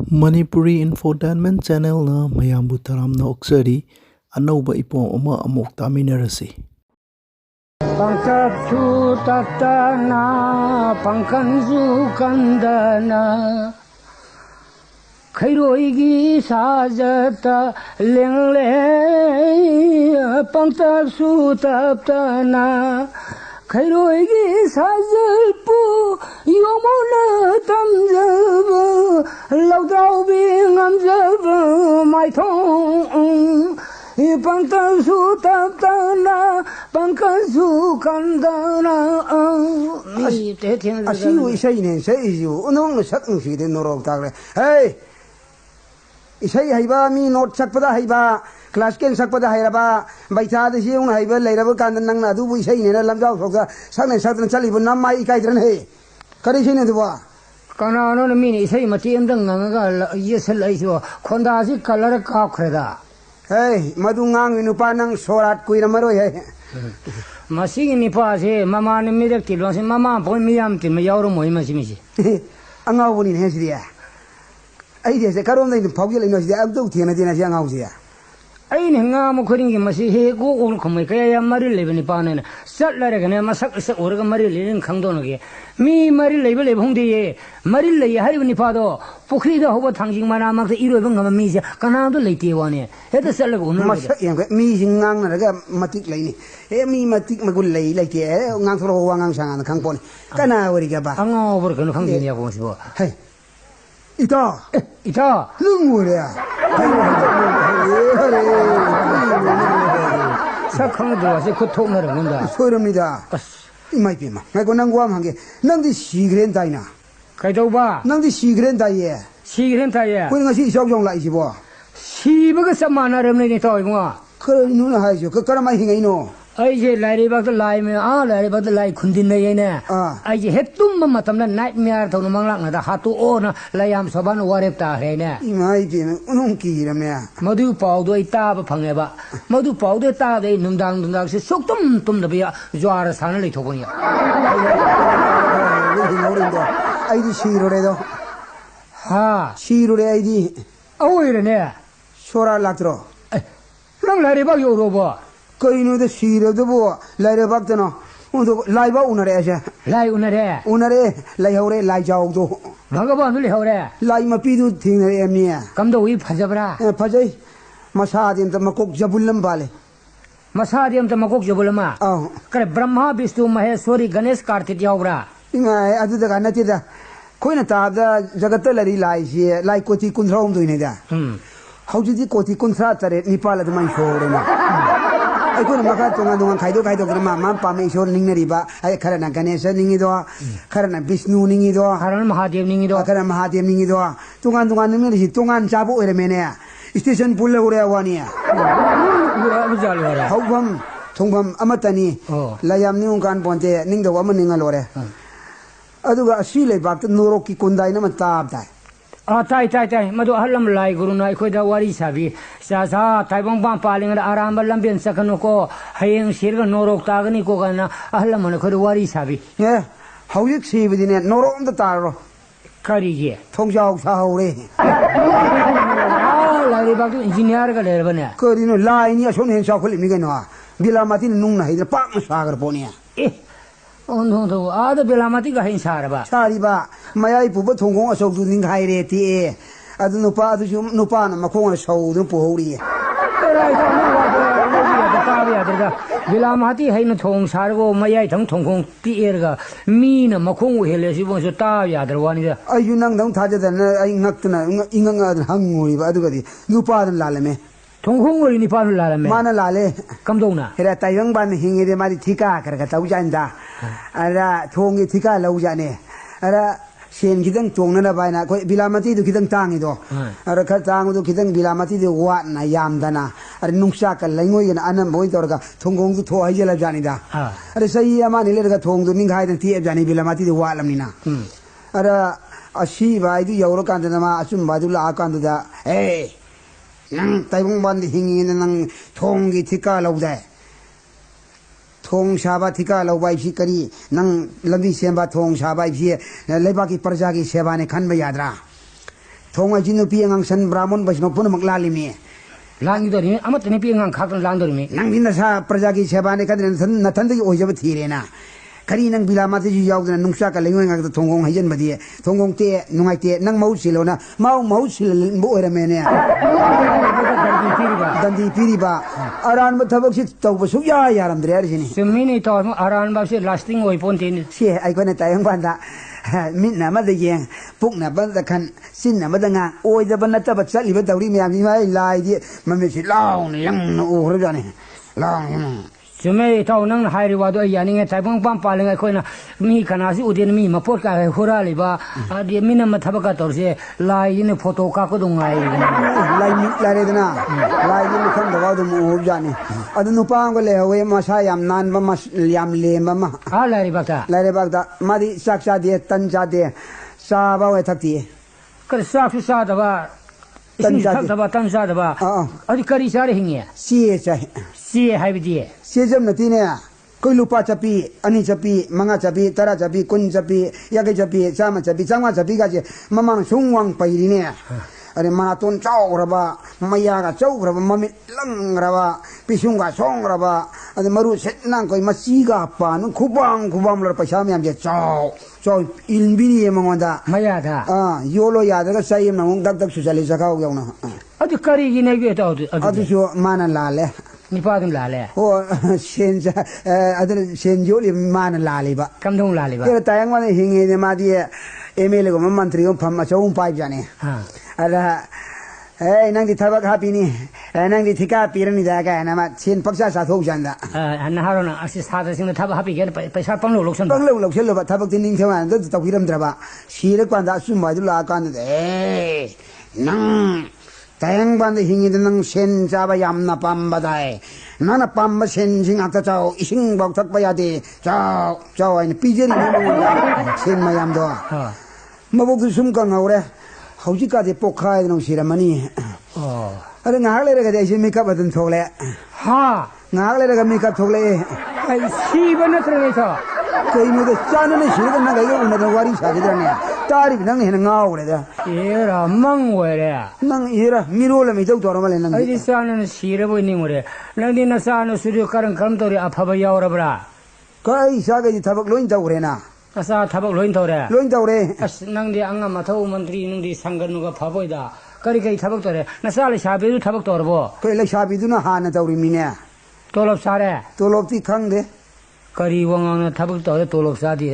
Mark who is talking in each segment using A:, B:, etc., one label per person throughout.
A: Manipuri Infotainment Channel na mayambu taramna oksari anauba ipo ama amok taminarasi.
B: Pangkatsu tatana pangkansu kandana Khairoigi sajata lengle pangkatsu tatana Khairoigi sajalpu yomuna tamjaba Laudau bingamjaba maithong Pangkatsu tatana pangkatsu kandana
C: Asiu isai ne sai iu unong sakung si de norok takle hey isai haiba mi not sakpada haiba class ken sakpada hairaba baitha de siung haiba leiraba kan nang na du bu isai ne lamjau thoka sakne sakna chali bu namai kai dran he kari sine du ba
B: kana no mi ni isai mati amdang nga yesel aiso khonda si color ka khreda
C: hey madu ngang nupa nang sorat kuira maroi he
B: Masih ini pasti mama ni mirip tiluan si mama pun miyam ti mayaurum moi masih misi.
C: Angau pun ini dia. Ai dia sekarang ni pagi lagi nasi dia abdu tiada tiada si angau dia.
B: Ai ni ngam kuring ki masih he go ul khamai kaya yang mari lebe ni panen. Sat lare kene masak orang mari lebe khang don ke. Mi mari lebe lebe hong dia. Mari lebe hari ni pado. Pukri dah hoba thangjing mana mak iro bang ngam mi je. Kana tu lete wane. Itu sat lare unur.
C: Masak yang mi singang na raga matik lagi ni. Mi matik magul lagi lagi ngang thoro wangang sangan khang pon. Kana wari ka ba.
B: Angau berkenu khang dia ko sibo.
C: Hey. Ita.
B: Ita.
C: Lungu dia.
B: sakang dua si kutuk narang unda.
C: 소름니다. 이마이 비마. 나고 난고함 한게 낭디 시그렌 다이나.
B: Kaitu ba?
C: 낭디 시그렌 다이에.
B: Siren taya.
C: 그 것이 적용 라이지 뭐.
B: Sibaga sama naram ni tahu semua.
C: 그 누나 하이죠. 그 까라 마이 행이노.
B: Aje lari bakal lari me lari bakal lari kundin na yan na. Aje hetum mamatam na nightmare tahu namang lang na hatu o na layam saban warep ta hai na.
C: 이마이 비마. unong kiramnya.
B: Madu pau do ita ba phang ba. Madu pau do ta de numdang si sok tum na biya juar sana le thokon ya.
C: 아이디 시로래도.
B: Ha.
C: 시로래 아이디.
B: Awai ne.
C: 소라 락들어.
B: Lang lari bak yo ro ba.
C: 거인우도 시로도 뭐 라이러 박더노. 우도 라이바 우나래야.
B: Lai unare.
C: 우나래 라이하우래 라이자우도.
B: Bangga ba nuli haure.
C: 라이마 피도 팅네 에미야.
B: Kamdo wi phajabra.
C: 파자이 마사딘 또 마콕 잡을람 발레.
B: Masadiam ta makok jabulama. Kare Brahma Vishnu Maheshwari Ganesh Kartik yaubra.
C: 이마 아두다 가나티다. 코이나 타다 자가터 라리 라이시 라이 코티 군트라움 도이네다. 하우지디 코티 군트라 타레 니팔라도 만 쇼레나. 아이코나 마카 동안 가이도 그러마 맘파메 쇼 닝네리바 아이 카라나 가네샤 닝이도 카라나 비스누 닝이도
B: Haran Mahadev ningido.
C: 카라나 마하데브 닝이도 동안 닝네리 동안 자보 오레메네 스테이션 불레 오레 와니야. 하우밤 통밤 아마타니 라얌 닝간 본테 닝도 와마 닝알로레. aduga asile bak noro ki kundai na matabda
B: Tai madu halam lai guru na khoi da wari sabi sa thai bang bang paling da aram lam ben sakano ko hayeng sir ga norok ta gani ko kana halam na khoi wari sabi
C: ye hawyik sibidine noro da taro
B: kari ye
C: thongjau sa hore
B: lai bak engineer ga le bane
C: korino lai ni ason hen sa kholi mi ga no bila matin nung na hidra pak ma sagar ponia
B: onho ada belamati ga hin saraba
C: sariba mayai puba thongong asok du ning khaire ti adu nupa adu nupa na makhong sau du pohori
B: belamati hain thong sargo mayai thongkong ti erga mi na makhong hele si bon so ta ya darwani da
C: ayu nang dang thaja da ai ngaktuna inganga hangoi ba adu gadi nupa dan lalame
B: thongkong ri ni pa la me
C: mana lale
B: kamdona
C: hera tayang ban hingi de mari thika kar ka tau janda ara thongi thika lau jane ara sen kidang tongna na baina ko bilamati du kidang tangi do ara kha tang du kidang bilamati du wa na yam dana ara nungsa ka laingoi na anam boi tor ka thongong du tho ai jela jani da ara sai ama ni le ka thong du ning khai da ti jani bilamati du wa lam ni na ara ashi bai du yoro kan da ma asum ba du la kan da nang taibong ban hingi nang thongi thika lauda thong shaba thika laubai phi kari nang lambi semba thong shaba phi leba ki parja ki seba ne khan ba yadra 통화 진우 비행항선 브라몬 버시노 푸는 막 랄리미
B: 랑이더니 아무튼 비행한 각을 랑더니
C: 낭빈나사 프라자기 세바네 카드는 나탄득이 오이자부 티레나 kari nang bila mati ju yaw na nungsa ka lengoy nga tongong hayen madi tongong te nungai te nang mau silo na mau sil bo era mene dandi piri ba aran ba thabak si taw ba su ya yaram dre arsini
B: semini to aran ba se lasting oi pon tin
C: si ai ko na tayang banda min na ma de yeng puk na ba da kan sin na ma da nga oi da ba na ta ba chali ba tawri me ami mai lai di ma me si law ni yang no o ro ja ni law ni
B: Jume tau nang hairi wado yani nge tai pang pam paling ko na mi kana si udin mi ma pot ka hura li ba adi mi na ma thabaka tor se lai ni photo ka ko dong ai
C: lai mi la re na lai ni kham da wa do mo ja ni adu nu pa ko le we ma sa yam nan ba ma yam le ma ma
B: a lai ri bakta
C: lai re bak da ma di sak sa de tan cha de sa ba we thak ti
B: kar sa su sa da ba tan sa da ba adi kari sa re hinge
C: si cha
B: si hai bi di
C: Sejam nanti ni koi lupa capi, ani capi, manga capi, tara capi, kun capi, yagai capi, sama capi, sama capi kaje, mamang sungwang pairi ni. Ada maraton cau raba, maya ka cau raba, mamit lang raba, pisunga song raba, ada maru setnang koi masiga apa, nu kubang lar pasami am je cau, cau ilbini emang wanda.
B: Maya da.
C: Yolo ya da sayem nang dak susali sakau yauna.
B: Adi kari gine ge tau
C: adu jo mana lale.
B: Ni pa dum lale
C: oh senja adar senjoli man lali ba
B: kam dong lale ba
C: kera tayang ma hingi ne ma di MLA ko mantri ko phamma chawum pai jane ala nang di thabak hapi ni nang di thika pirani da ka na ma chen paksa sa thok janda
B: an harona asi sa da sing thabak hapi gen paisa panglo loksan
C: panglo loksel ba thabak tin ning thema da tawiram dra ba sire kwan da sum ba du la kan de nang Tayang banda hingi nang sen jaba yam na pamba dai nana pamba sen sing ata chao ising bok thak ba ya de chao ai pijeri ni mo sen ma yam do mabok sum ka ngawre hauji ka de pokha nang siramani are ngak le ga de si makeup adun thole
B: ha
C: ngak le ga makeup thole
B: ai si bana tre sa
C: koi me de chan ne si ga na ga yo na wari sa de ne tari nang ne ngau le da
B: era mang we re
C: nang era miro le mi dau to ra ma le nang
B: ai sa na si re boi ning re nang di na sa na studio karan kam to re apha ba yaw ra bra
C: kai sa ga di thabak loin dau re na
B: asa thabak loin to re
C: loin dau re
B: as nang di anga mathau mantri nang di sangan nu ga pha boi da kari kai thabak to re na sa le sa be du thabak to bo
C: kai le sa bi du na ha na dau ri mi ne
B: tolop sa re
C: tolop ti khang de
B: kari wang na thabak to re tolop sa di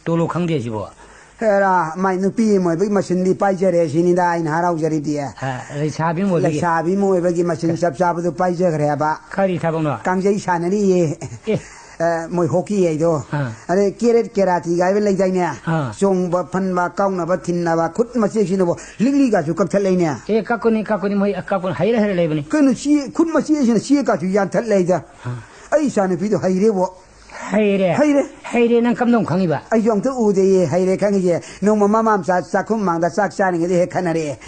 B: tolop khang de si bo
C: era mai nu pi mo bi machine di pai jere sini da in harau jari ti
B: le sa bi mo
C: le sa bi mo bi machine sap sap du pai je gre ba
B: kari thabak no
C: kang jai sa na ri ye moi hockey ye do are keret kerati ga be le jai ne song ba phan ba kaung na ba thin na ba khut ma se sino bo ligli ga ju kap thal le ne
B: kakuni moi akapun haira haira le bani
C: kanu si khut ma se sino si ka ju yan thal le da ai sa ne pi do haire bo haire
B: nang kam dong khangi ba
C: ai yong tu u de ye haire khangi je no mama mam sa sakum mang da sak sa ni ge he khanare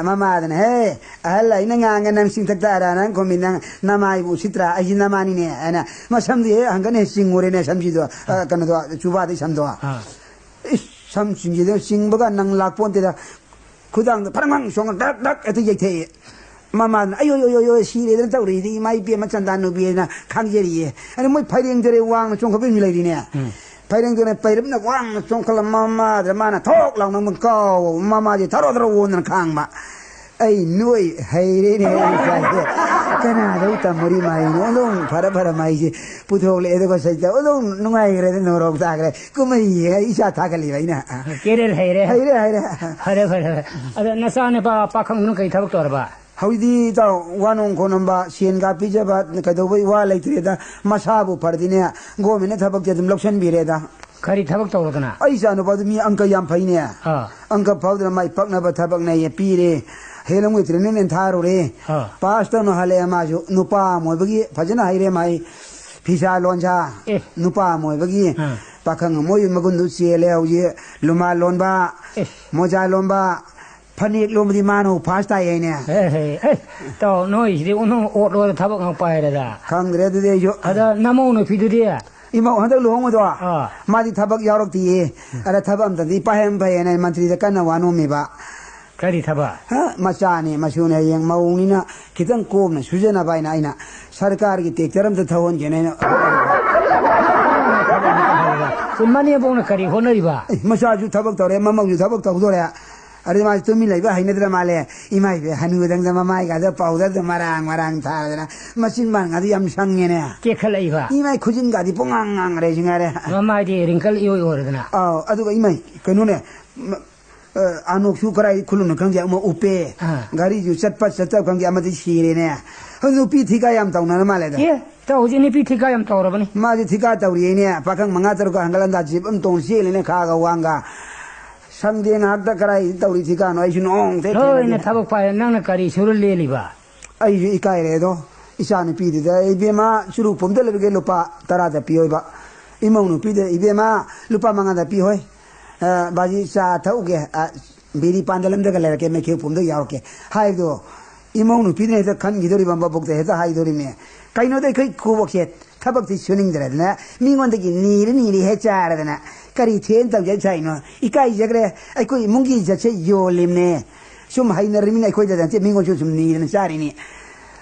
C: mama dan he alla ina nga nang sing tak da nang ko min nang namai bu sitra ai namani ne ana ma sam de hang ne sing ore ne sam ji do kan do chu ba de sam do sam sing ji de sing ba ga nang lak pon de da khudang parang song dak dak ete ye the mama ayo si le dan tau ri di mai pi ma chan dan no bi na khang je ri ani moi phai reng de wang chong kha bi mi lai ri ne phai reng de ne pai na wang chong kha mama de ma na thok lang na mun ko mama je tharo won na khang ma ai nuôi hay re ne cái nào đâu tầm mori mai no dong phara mai je pu thok le de ko sai da dong nu ngai re no rok ta re ku mai ai sa tha ka li bai na
B: ke re hare ada na sa ne pa khang nu kai thabak tor ba
C: Howdy, one Conamba, Sien Gapija, but Nakadovi, like Reda, Masabu Pardina, go minute about the Loction Bireda.
B: Kari Tabak Tolkana.
C: I said about me, Uncle Yampania. Uncle Powder, my partner, but Tabakna, Pire, Helen with Renin and Tarore, Pastor no Hale Amajo, Nupa, Moibagi, Pajana Hire, my Pisa Lonja, Nupa, Moibagi, Pakang Moy Magundu, Leo, Luma Lomba, Moja Lomba. Panik lom di mano pasta ye ne
B: to noi di uno o lo thabak ang pai da
C: khang re de yo
B: ada namo no phidu dia
C: ima handa lo ngo do ma di thabak yarok ti ara thabam da di pahem ba ye ne mantri da kana wano me ba
B: ใครดีทับะ
C: ฮะมาจานี่มาชูเนี่ยยังมาองนี่นะคิดตั้งโกมนะสุเจนะไปนะไอ้นะสารการกิเตกเจริญจะทวนเจเนี่ย
B: สุมานี่พงนักคดีคนอะไรบ้า
C: มาชาจุทับกตัวเรมามังจุทับกตัวเรอะอะไรมาตัวมีอะไรบ้าให้เนตรมาเลยอีไม่ไปฮันูดังจะมาไม่กันจะเป่าจะมารางท่าเลยนะมาชิมบันกันที่ยำช่างเนี่ย
B: เกี่ยขัดอะไรบ้า
C: อีไม่คุจินกันที่ปงงังอะไรจริงอะไร
B: มาไม่ดีริงคัลอีโอร์กันนะ
C: อะดูก็อีไม่กันนู้นเนี่ยอานุชูกระไรคุณลุงครั้งเดียวมาอุเป้กาลีอยู่ชัดปัดชัดเจ้าครั้งเดียวมาที่ชีเลยเนี่ยฮันูปีที่กายามตองนั่นมาเลยนะ
B: เอ๊ะเจ้าจีนี่ปีที่กายามตองรับนี่
C: มาที่กายตาวรีเนี่ยพักมังงะตรุกันฮังกัลันดาจิบตองชีเลยเนี่ยข้ากวางกาสังเดียนหักตะกระไรตาวรีที่กายน้อยชุนองเท่
B: ๆเนี่ยทับไปนั่งนักคดีชุรุเลี้ยลีบ้า
C: ไอ้อีกายเลยตัวอีสานปีที่แต่อีเบมาชุรุผมเดลเกลุปะตราแต่ปีโอยบ้าอีมงนุปีเดอีเบมาลุปะมังงะแต่ปีโอยบาจีซาเท่าแกบีปันเดลัมเดกเลร์แกไม่เกี่ยวผมเดยาวแกให้ดูอีมงนุปีเนี่ยจะขันกี่ตัวริบัมบบุกเตะจะให้ดูริเนี่ยใครโน้ตได้เคยคู่บอกเช็ดถ้าบอกที่ชุนิงเดร์นะมีคนตะกี้นี่ให้จ่าเลยนะกะรีเทียนตั้งใจใช่เนาะอีกไอ้จักรไอ้คุยมุงกี้จะใช้โยลิมเนี่ยชุมให้นริมินไอ้คุยจะจะมีคนชุมนี่นะจ่านี่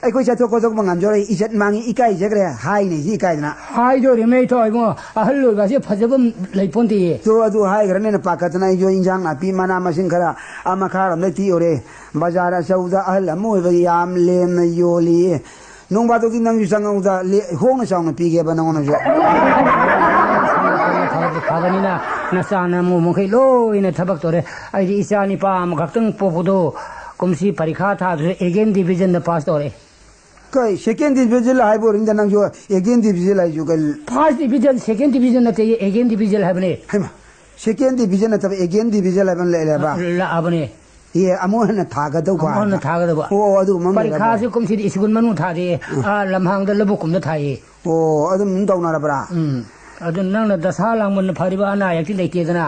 C: ไอ้คุยจะทุกคนทุกมังงามจอยอีจัดมังอีกไอ้จักรให้นี่อีกไอ้นะ
B: ให้ดูริไม่ถอยมั้งฮัลโหลก็จะพัฒน์เลยพ้นที่
C: ตัวให้กันเนี่ยปากกันนะโยอินจังนะปีมานามาสิงคราอามาคาร์มเลยที่โอเรบาจาระซาอุดาอัลมูฟยามเลมโยลีนุ่งบาตุกินนั่งอยู่สังอุดาห้องช่างปีเก็บนั่งนั่งอยู่
B: ข้าวันนี้นะสานามูมุขโลอินทับตัวเรไอ้ที่อิสานิปามกักตั้งปบุโดกุมสีปริฆาธาตัวเอเกนดิวิชั่นเดพาสตัวเร
C: ก็เซคันด์ดิวิชั่นไฮบูรินดันนั่งอยู่เอเกนดิวิชั่นไฮอยู่กัน
B: พาสดิวิชั่นเซคันด์ดิวิชั่นนั่นเองเอเกนดิวิชั่นไฮบันเ
C: นี่ให้มาเซคันด์ดิวิชั่นนั่นแต่เอเกนดิวิชั่นไฮบันเลยบ้า
B: ละอับเน่
C: เย่อามูฮันท่ากันตัวกว่า
B: อามูฮันท่ากันตัว
C: โอ้ดูมัน
B: ปริฆาสิกุมสีอิสกุลมนุษย์ท่าดีลำพังเดลบุกุมจะท่ายี
C: โอ้ดูมันตรงนั้นละปะ
B: อะดูนั่งนั่งดัชฮาลังมันพาริบานาอยากที่ไหนเกี่ยนะ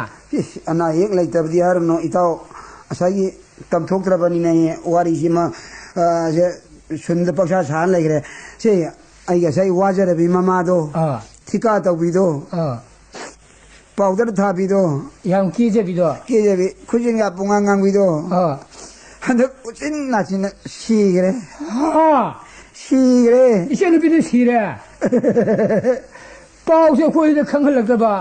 C: อันนั้นยังเลยแต่ดีฮาร์โนอิตาอาศัยตำทุกตระบันนี่เนี่ยวาริชิมาจะชุนเดปักชาชานเลยกันใช่ไอ้ก็ใช่วาจาระบิมามาโดทิกาตบิโดปาวดร์ท่าบิโด
B: ยังกี่เจ็บบิโด
C: กี่เจ็บคุจินกับปุงงังบิโดฮันเดคุจินน่าจินชีกเลยชีกเลย
B: อีเช่นบิโดชีเลยปาวจะคุยจะขังหลักตบ้า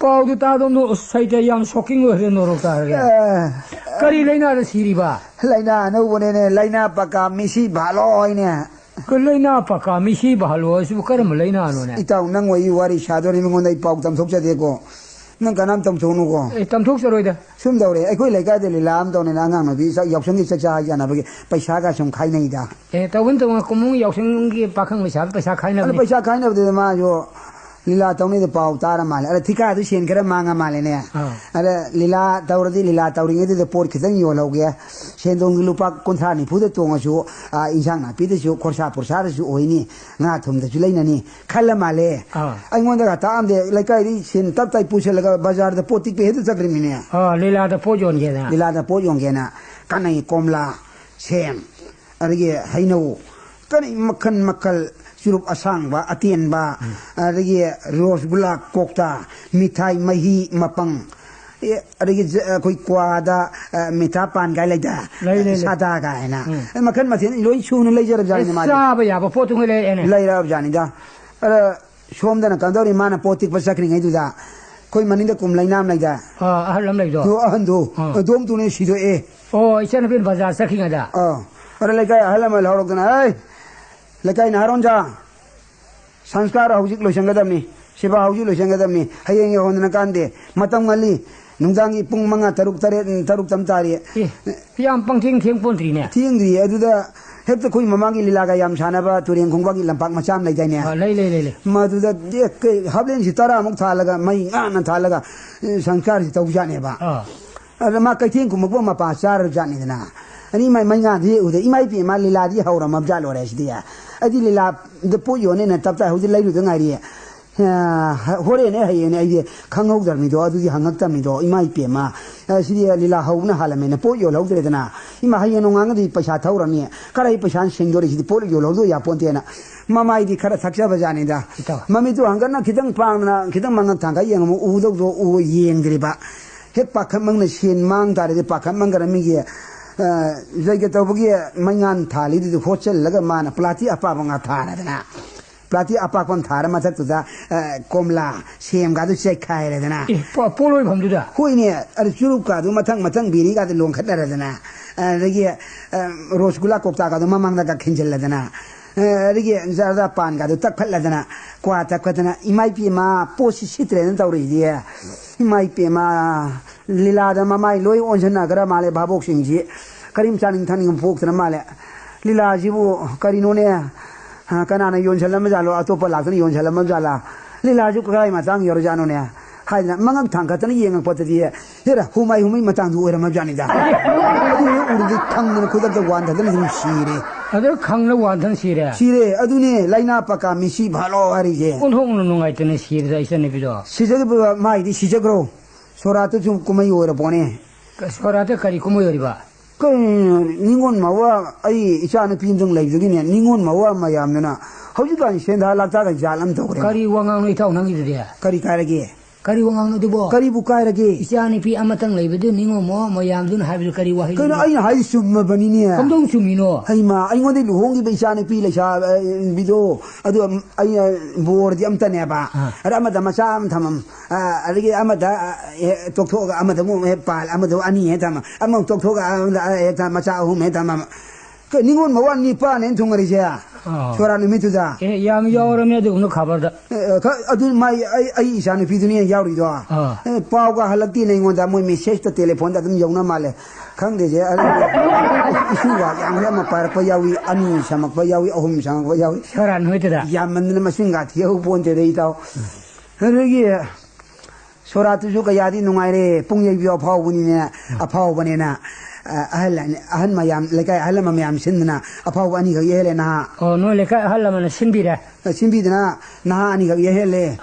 B: ปาวดูตาตรงนู้นใส่ใจยามช็อกกิ้งเลยนรกตาเลยกะรีไลน่าจะชีริบ้า
C: ไลน่าโน้วันนี้ไลน่าปากกามิซีบาลอยเนี่ย
B: ก็ไลน่าปากกามิซีบาลอยสุขการมไลน่าโน่เนี่ย
C: อีตานั่งไว้วาริชาดอริมงคลได้ปาวตำทุกจะเด็กก็นั่งกันน้ำตำทุกนุก็
B: ตำทุกสรวยเด้
C: ซุ่มเดาเลยไอ้คุยเลยก็เดี๋ยวลามตอนนี้นางงามพี่สักยกชงกิจจ้าจานะพี่ไปชาก็ชงใครในด่า
B: แต่วันตัวกุมุงยกชงกิปากข้างไม่ชาไปชาใครนะ
C: ไปชาใครนะเดี๋ยวมาอยู่ลีลาตรงนี้จะเป่าตาละมาเลยอะไรที่ข้าที่เชียนก็ได้มางามาเลยเนี่ยอะไรลีลาตาวรดีลีลาตาวริงที่จะปวดขึ้นอยู่เราเกี่ยเชียนตรงลูกปักคนท่านี่พูดตัวงาชูอินช่างนะพี่ที่ชูขอชาปวดชาที่ชูโอ้ยนี่งาทุ่มแต่ชูเลยนั่นนี่ขันละมาเลยไอ้เงินเด็กตามเด็กเลยก็ไอ้เชียนตับไตปูเชลก็บาจาร์เด็กปวดติ๊กไปเห็นสักเรื่องนี่
B: ลีลาเด็กปวดยนเกี่ยนะ
C: ลีลาเด็กปวดยนเกี่ยนะกันไอ้คอมลาเชมอะไรเกี่ยให้นูกันไอ้มักคัลชุบอาสังบะอาเทียนบะอะไรเงี้ยโรสกุลาโคกตามิทายมหีมาปังอะไรเงี้ยคุยกวาดามิทาปานไกเลยจ้าซาดาไกนะมาขึ้นมาเสียนลอยชูนเลยจะรับจานี่มา
B: ทราบอย่าพอพูดถึงเลย
C: เนี่ยเลยรับจานี่จ้าชมดันกันดอริมานะโพติกภาษาคริงไงดูจ้าคุยมันนี่เด็กกุมเลยน้ำเลยจ้า
B: ฮัลโหลเลยจ้า
C: ดูอันดูดูมตัวนี้สิดู
B: โอ้ยฉันเป็นภาษาสักคริงจ้า
C: อะไรเลยก็ฮัลโหลมาแล้วกันเอ้ยlekay naharon ja sanskar hawjik lo sangadam ni siba hawjik lo sangadam ni hayeng ye hon nakande matam ngali nungdangi pung manga taruk tam tari
B: yam pang thing pon tri ne
C: thing ri aduda hep to khoi mamangi lilaga yam chana ba tureng khongba gi lampak macham lai dai ne
B: lai
C: maduda de ke hablen sitara muk thalaga mai ngana thalaga sanskar si tawja ne ba ma kai thing ku mabwa ma pa char jani na ani mai nga di u de imai pi ma lila di hawra mabja lo re sidia adi lila de po yo ne na tap ta hu di lai lu de ngai ri hore ne haye ne ai khang hau dar mi do adu di hangak tam mi do imai pi ma sidia lila hau na hala me ne po yo lo de na ima haye no ngang di paisa thau ra ni karai paisa sing do ri di po yo lo do ya pon te na mamai di khara saksha ba jani da mami tu hangan na khidang pang na khidang mang thang ga yeng mo u do u yeng dri ba hek pakhat mang na shen mang ta de pakhat mang ga mi ge zai ge taw ge mangan thali di hochel laga mana plati apa banga thara dana plati apa kon thara ma thak tu da komla shem ga du chek khai re dana
B: poloi bhamdu da
C: hoi ne ar churup ka du mathang biri ga de long khat ra dana ge rosgula kokta ga du mamang da ka khinjel la dana ge zarda pan ga du tak phat la dana kwa tak ka dana imai pi ma posi sitre na taw ri dia imai pi ma lila da mamai loi onjana gara male babok sing ji karim chaning thaning phok na male lila ji bu karino ne kana na yon chalam ja lo atopa lak ni yon chalam ja la lila ju kai ma tang yor jano ne hai na mangam thang ka tan yeng pot di hera humai matang du era ma jani da uru di thang na khudar da wan da ni shire
B: adu khang na wan than sire
C: shire adu ne laina paka mi si bhalo ari je
B: on hong no ngai tene sire da isa ne bi do
C: sijag mai di sijagro soratu jum kumai ora bone
B: sorate kari kumo yori ba
C: 그 닝온 마와 아이 이차는 빈정 레이드기네 닝온 마와 마야면나 허지간 센다 락자가 잘람도 그래
B: kari wangang ni thau nang ide
C: 까리 까라게
B: kari wangang no dibo
C: 까리 부까라게
B: isani pi amatang leibedu ningo mo mayam dun habil kari wahi
C: 그 아이 하이 숨마 버니네
B: kamdong sumino
C: 하이마 아이고데 루홍기 베샤네 피레샤 비도 아두 아이 보르디 암타네 바 아마다 마참 탐am 아리게 아마다 똑토가 아마다 뭐 해발 아마도 아니 해담 아마 똑토가 아마다 마차 홈 해담 그 닝온 마와 니빠네 통거리제야 소라는 미투다
B: yam yawrame de uno khabar da
C: अदुन माई आई ईशान फिदुनिया यावरी दो पाव का हलती नहीं होता मोई मैसेज तो टेलीफोन दा तुम यौना माले खंग दे जे इशू वा याम रे म पार प यावी अनि समक प यावी अहुम समक प यावी
B: saran hoite da
C: याम मन म सिंगा थियो पोन ते दे ताव हरगी सोरा तुजु का यादी नुंगाई रे पुंग ये बियो फाव बुनी ने अफाव बने ना ahal mayam lekai ahal mayam sinna apaw ani ga yele na
B: oh no lekai ahal man sinbira
C: sinbidna na ani ga yele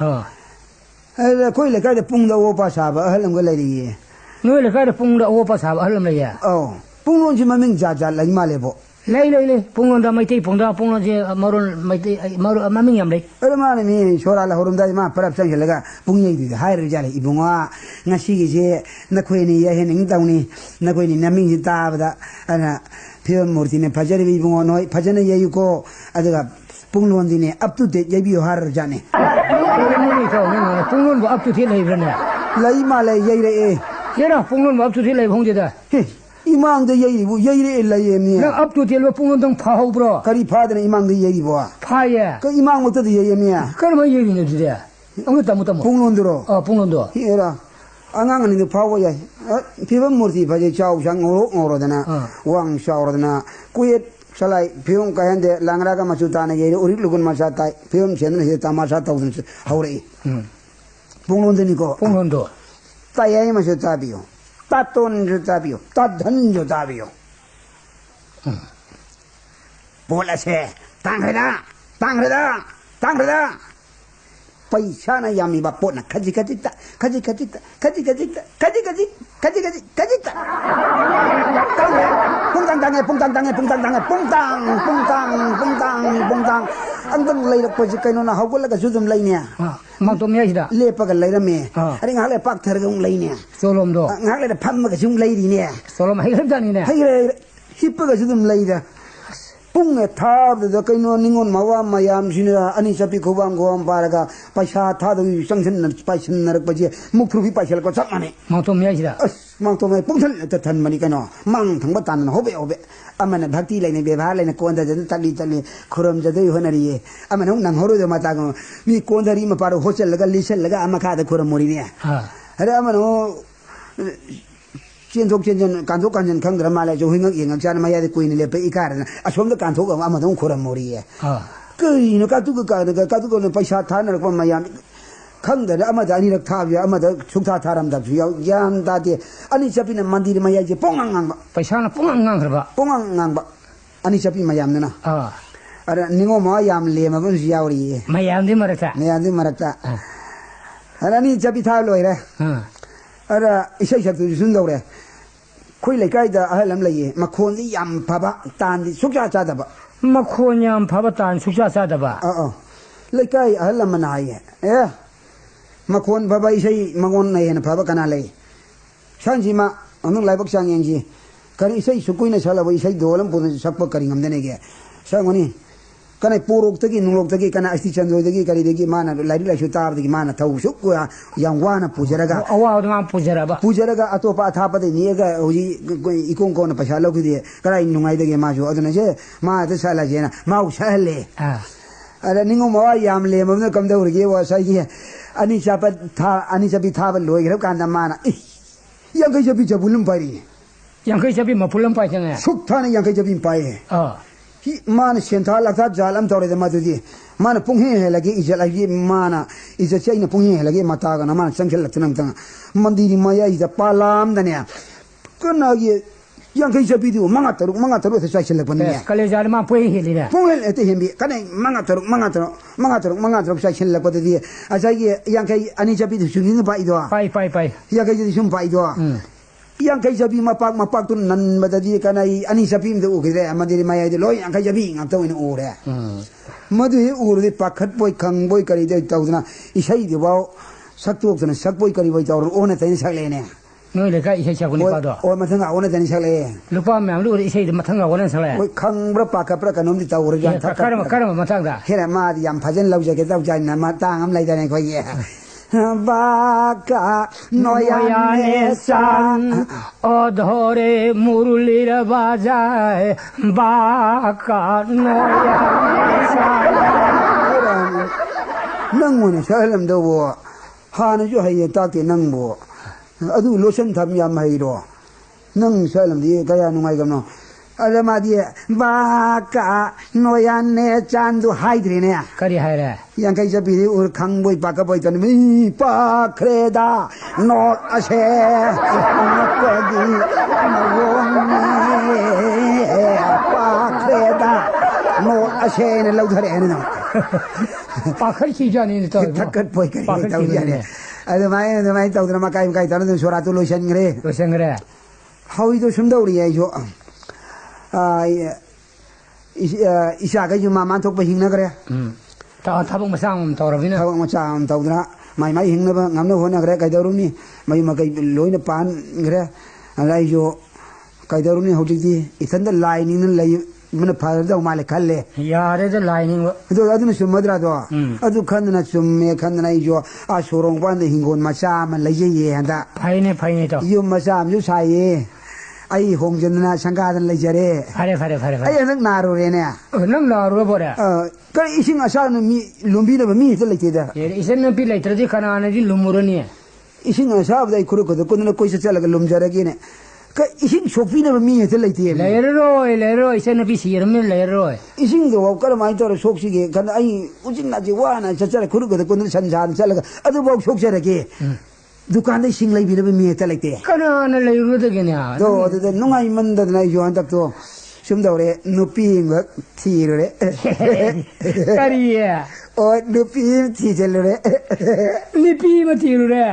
C: koi lekai de pung da wo pa sa ba ahal ngol le ri
B: no lekai de pung da wo pa sa ahal le ya
C: oh pung lon ji maming ja ja lai ma le bo
B: lei pung lon da mai tei pung da je maron mai tei maru maming yam lei
C: ara ma ni shora la horum da ma parap sang le ga pung ye di hai ri ja le ibunga ngasi gi je na khoi ni ye he ning taw ni na khoi ni naming ji ta ba da ana phiam murti ne phajari bi bunga noi phajana ye yu ko adaga pung lon di ne up to date ye bi har ja ne
B: ni to ni pung lon bo up to date lei bra
C: lai ma le ye re e
B: ye na pung lon bo up to date lei phong je da
C: imang de ye bu ye re la ye mi
B: na up to date lo pung lon dong pha ho bro
C: kari pha de imang de ye bo
B: pha ye
C: ka imang mo de ye mi
B: kar ma ye ni de ya ang ta mo
C: pung lon dro
B: pung lon do
C: era angang ni de pha wo ye phiam murti pha je chau sang ngoro de na wang shau de na kuye salai phiam ka hande langra ka machu ta ne ge uri lugun ma sa tai phiam chen ne he ta ma sa tau de haure pung lon de ni ko
B: pung lon do
C: ta ye ma se ta bio ta ton ju ta bio ta dhan ju ta bio bola se tang reda पैसा ना यामी बापो ना खजी अंदर लई रख पजी कइनो ना हगो लगा जुदम लईने
B: मा तो मे हिदा
C: ले पगल लई रमे अरे ngale pak thar ga ung लईने
B: solom do
C: ngale pham ga jung लई री ने
B: solom hai hab jani ne
C: hai hip ga judum लई da pung e thar da kaino ningon mawa mayam sina ani chapi khobam gom paraga paisa tha da sangsen na paisin na rak paji mukthru bi paisal ko chak mane
B: ma to me hida
C: mang to me pung thal ta than mani kano mang thang ba tan hobe amana bhakti laine bevhar laine konda jan tali khuram jadai honari amana nang horu de mata go mi kondari ma paro hosel laga lisel laga amaka da khuram mori ne are amano chen kanthok kanjan khang dra mala jo hingak yengak chan maya de kuin le pe ikar na asom da kanthok ama dong khuram mori kei no ka tu no paisa tha na ko maya khang da ama da ni rak tha ya ama da chukta tharam da ya yam da de ani chapi na mandir maya je pongang ba
B: paisa na pongang ba
C: ani chapi mayam na ara ningo ma yam le ma bun yauri
B: mayam de
C: marata ara ni chapi tha loi re ara isai chak tu sun dau re khoi le kai da ahalam le ye makhon di yam phaba tan di sukja cha da ba
B: makhon yam phaba tan sukja cha da ba
C: le kai ahalam na ye makhon phaba isai mangon na ye na phaba kana le ꯁꯥꯟꯁꯤꯃ ꯑꯃꯨꯛ ꯂꯥꯏꯕꯛ ꯆꯥꯡ ꯌꯦꯡꯁꯤ ꯀꯔꯤ ꯏꯁꯩ ꯁꯨꯀꯨꯏꯅ ꯁꯛꯂꯕ ꯏꯁꯩ ꯗꯣꯜ ꯑꯃ ꯄꯨꯗꯅ ꯁꯛꯄ ꯀꯔꯤ ꯉꯝꯗꯅꯦꯒꯦ ꯁꯛꯉꯅꯤ ꯀꯅꯥ ꯄꯣꯔꯣꯛꯇꯒꯤ ꯅꯨꯡꯂꯣꯛꯇꯒꯤ ꯀꯅꯥ ꯑꯁꯇꯤ ꯆꯟꯗꯣꯏꯗꯒꯤ ꯀꯔꯤꯗꯒꯤ ꯃꯥꯅ ꯂꯥꯏꯔꯤꯛ ꯂꯥꯏꯁꯨ ꯇꯥꯕꯗꯒꯤ ꯃꯥꯅ ꯊꯧ ꯁꯨꯛ ꯌꯥꯝ ꯋꯥꯅ ꯄꯨꯖꯔꯒ
B: ꯑꯋꯥꯕꯗ
C: ꯄꯨꯖꯔꯒ ꯑꯇꯣꯞꯄ ꯑꯊꯥꯞꯄꯗ ꯅꯦꯛꯑꯒ ꯍꯧꯖꯤꯛ ꯏꯀꯣꯡ ꯀꯣꯟꯅ ꯄꯩꯁꯥ ꯂꯧꯈꯤꯗꯦ ꯀꯗꯥꯏ ꯅꯨꯡꯉꯥꯏꯗꯒꯦ ꯃꯥꯁꯨ ꯑꯗꯨꯅꯁꯦ ꯃꯥꯗ ꯁꯛꯍꯜꯂꯁꯦꯅ ꯃꯥꯕꯨ ꯁꯛꯍꯜꯂꯦ ꯑꯗ ꯅꯤꯡꯉꯣ ꯃꯋꯥ ꯌꯥꯝ ꯂꯦꯝꯃꯕꯅ ꯀꯝꯗꯧꯔꯤꯒꯦ ꯉꯁꯥꯏꯒꯤ ꯑꯅꯤ ꯆꯠꯄꯤ ꯊꯥꯕ ꯂꯣꯏꯈ꯭ꯔꯕ ꯀꯥꯟꯗ ꯃꯥꯅ ꯌꯥꯡꯈꯩ ꯆꯠꯄꯤ ꯆꯕꯨꯜ ꯄꯥꯏꯔꯤ
B: ꯌꯥꯡꯈꯩ ꯆꯠꯄꯤ ꯃꯄꯨꯜ ꯑꯃ ꯄꯥꯏꯁꯪꯉꯦ
C: ꯁꯨꯛ ꯊꯥꯅ ꯌꯥꯡꯈꯩ ꯆꯠꯄꯤ ꯄꯥꯏꯌꯦ ꯃꯥꯅ ꯁꯦꯟꯊꯥ ꯂꯥꯛꯊꯥ ꯖꯥꯜ ꯑꯃ ꯇꯧꯔꯦꯗ ꯃꯗꯨꯗꯤ ꯃꯥꯅ ꯄꯨꯡꯍꯦ ꯍꯦꯜꯂꯒꯦ ꯏꯖꯠ ꯍꯥꯏꯕꯗꯤ ꯃꯥꯅ ꯏꯖꯠꯁꯦ ꯑꯩꯅ ꯄꯨꯡꯍꯦ ꯍꯦꯜꯂꯒꯦ ꯃꯇꯥꯒꯅ ꯃꯥꯅ ꯆꯪꯁꯤꯜꯂꯛꯇꯅ ꯑꯝꯇꯪ ꯃꯟꯗꯤꯔꯤ ꯃꯌꯥꯏꯁꯤꯗ ꯄꯥꯂꯥꯝꯗꯅꯦ ꯀꯅꯥꯒꯤ ꯌꯥꯡꯈꯩ ꯆꯠꯄꯤꯗꯨ ꯃꯉꯥ ꯇꯔꯨꯛ ꯑꯗꯨ ꯆꯥꯏꯁꯤꯜꯂꯛꯄꯅꯤꯅꯦ
B: ꯀꯂꯦꯖꯥꯗ ꯃꯥ ꯄꯨꯡ ꯍꯦꯜꯂꯤꯅꯦ
C: ꯄꯨꯡꯍꯦꯜ ꯑꯇꯩ ꯍꯦꯟꯕꯤ ꯀꯅꯥ ꯃꯉꯥ ꯇꯔꯨꯛ ꯆꯥꯏꯁꯤꯜꯂꯛꯄꯗꯗꯤ ꯉꯁꯥꯏꯒꯤ ꯌꯥꯡꯈꯩ ꯑꯅꯤ ꯆꯠꯄꯤꯗꯨ ꯁꯨꯅꯤꯅ ꯄꯥꯏꯗꯣ
B: ꯄꯥꯏ
C: ꯌꯥꯡꯈꯩꯗꯨꯗꯤ ꯁꯨꯝ ꯄꯥꯏꯗꯣ yang kai jabi mapak tu nan badadi kanai ani jabi mde ugire amadi maya de loy yang kai jabi ngam taw ina ure madu he urde pakhat boy khang boy kari de tawdna isai de baw saktu okna sak boy kari boy tawr ona tayin sakle ne
B: noi le ka isai sakuni pa do
C: o mathanga ona tayin sakle
B: lupa myam lu isai de mathanga ona sakle
C: boy khang bra pakha pra kanom di tawr jan thak
B: karam mathang da
C: hera ma di yam phajan lau jage taw jan na ma tangam lai da ne khoi ye Baka noyane san odhore murulir bajaye baka noyane san nang mo ne salam do bo ha na jo haye ta ke nang bo adu lotion tham yam hai ro nang salam di kaya nungai gam no Alama dia baka noyane chandu haidre ne kari haire yang kai jabi ur khang boy baka boy tan mi pa kreda no ase anakadi nawoni pa kreda no ase ne lau dhare ne no pa khari chi jani ne to takat boy kari tau jani adamai tau dra ma kai tan ne sura tu lo sangre hawi to sumdauri ai jo Isa cái mà man thuốc về hình nó cái tao tháp ông sang tao rồi vina tháp ông sang tao đó mày hình nó ngắm nó hôn cái cái đâu đúng nè mày mà cái lối nó pan cái này jo cái đâu đúng nè hậu gì isan đó lại nên lại mình phải đâu mà lại khăn lệ ya đấy đó lại nên rồi đó nó sum mất ra đó đó khăn nó sum mẹ khăn này jo à số rong ban để hình hồn mà sa mà lấy gì vậy hả phải nè đó yêu mà sa yêu sai ai hong jana sangkadan lejare fare ai nang naru re ne nang naru bo re ka ising asa no mi lumbi na mi te lete da ising no pi lete di kana na di lumuro ni ising asa ba kuru ko ko na ko se chala ga lumjara gi ne ka ising sofi na mi te lete le ro ising no pi sir me le ro ising do ka mai to sok si ge kan ai ujing na ji wa na chala kuru ko ko na san san chala ga adu bo sok jara ge दुकान दे सिंग लाई बिना मी त लगते कना न लाई रु दगे ने दो दे नुंगाई मन द न यो अंतक तो सुम दौरे नुपी ग थी रे करिए ओ नुपी थी चल रे नुपी म थी रे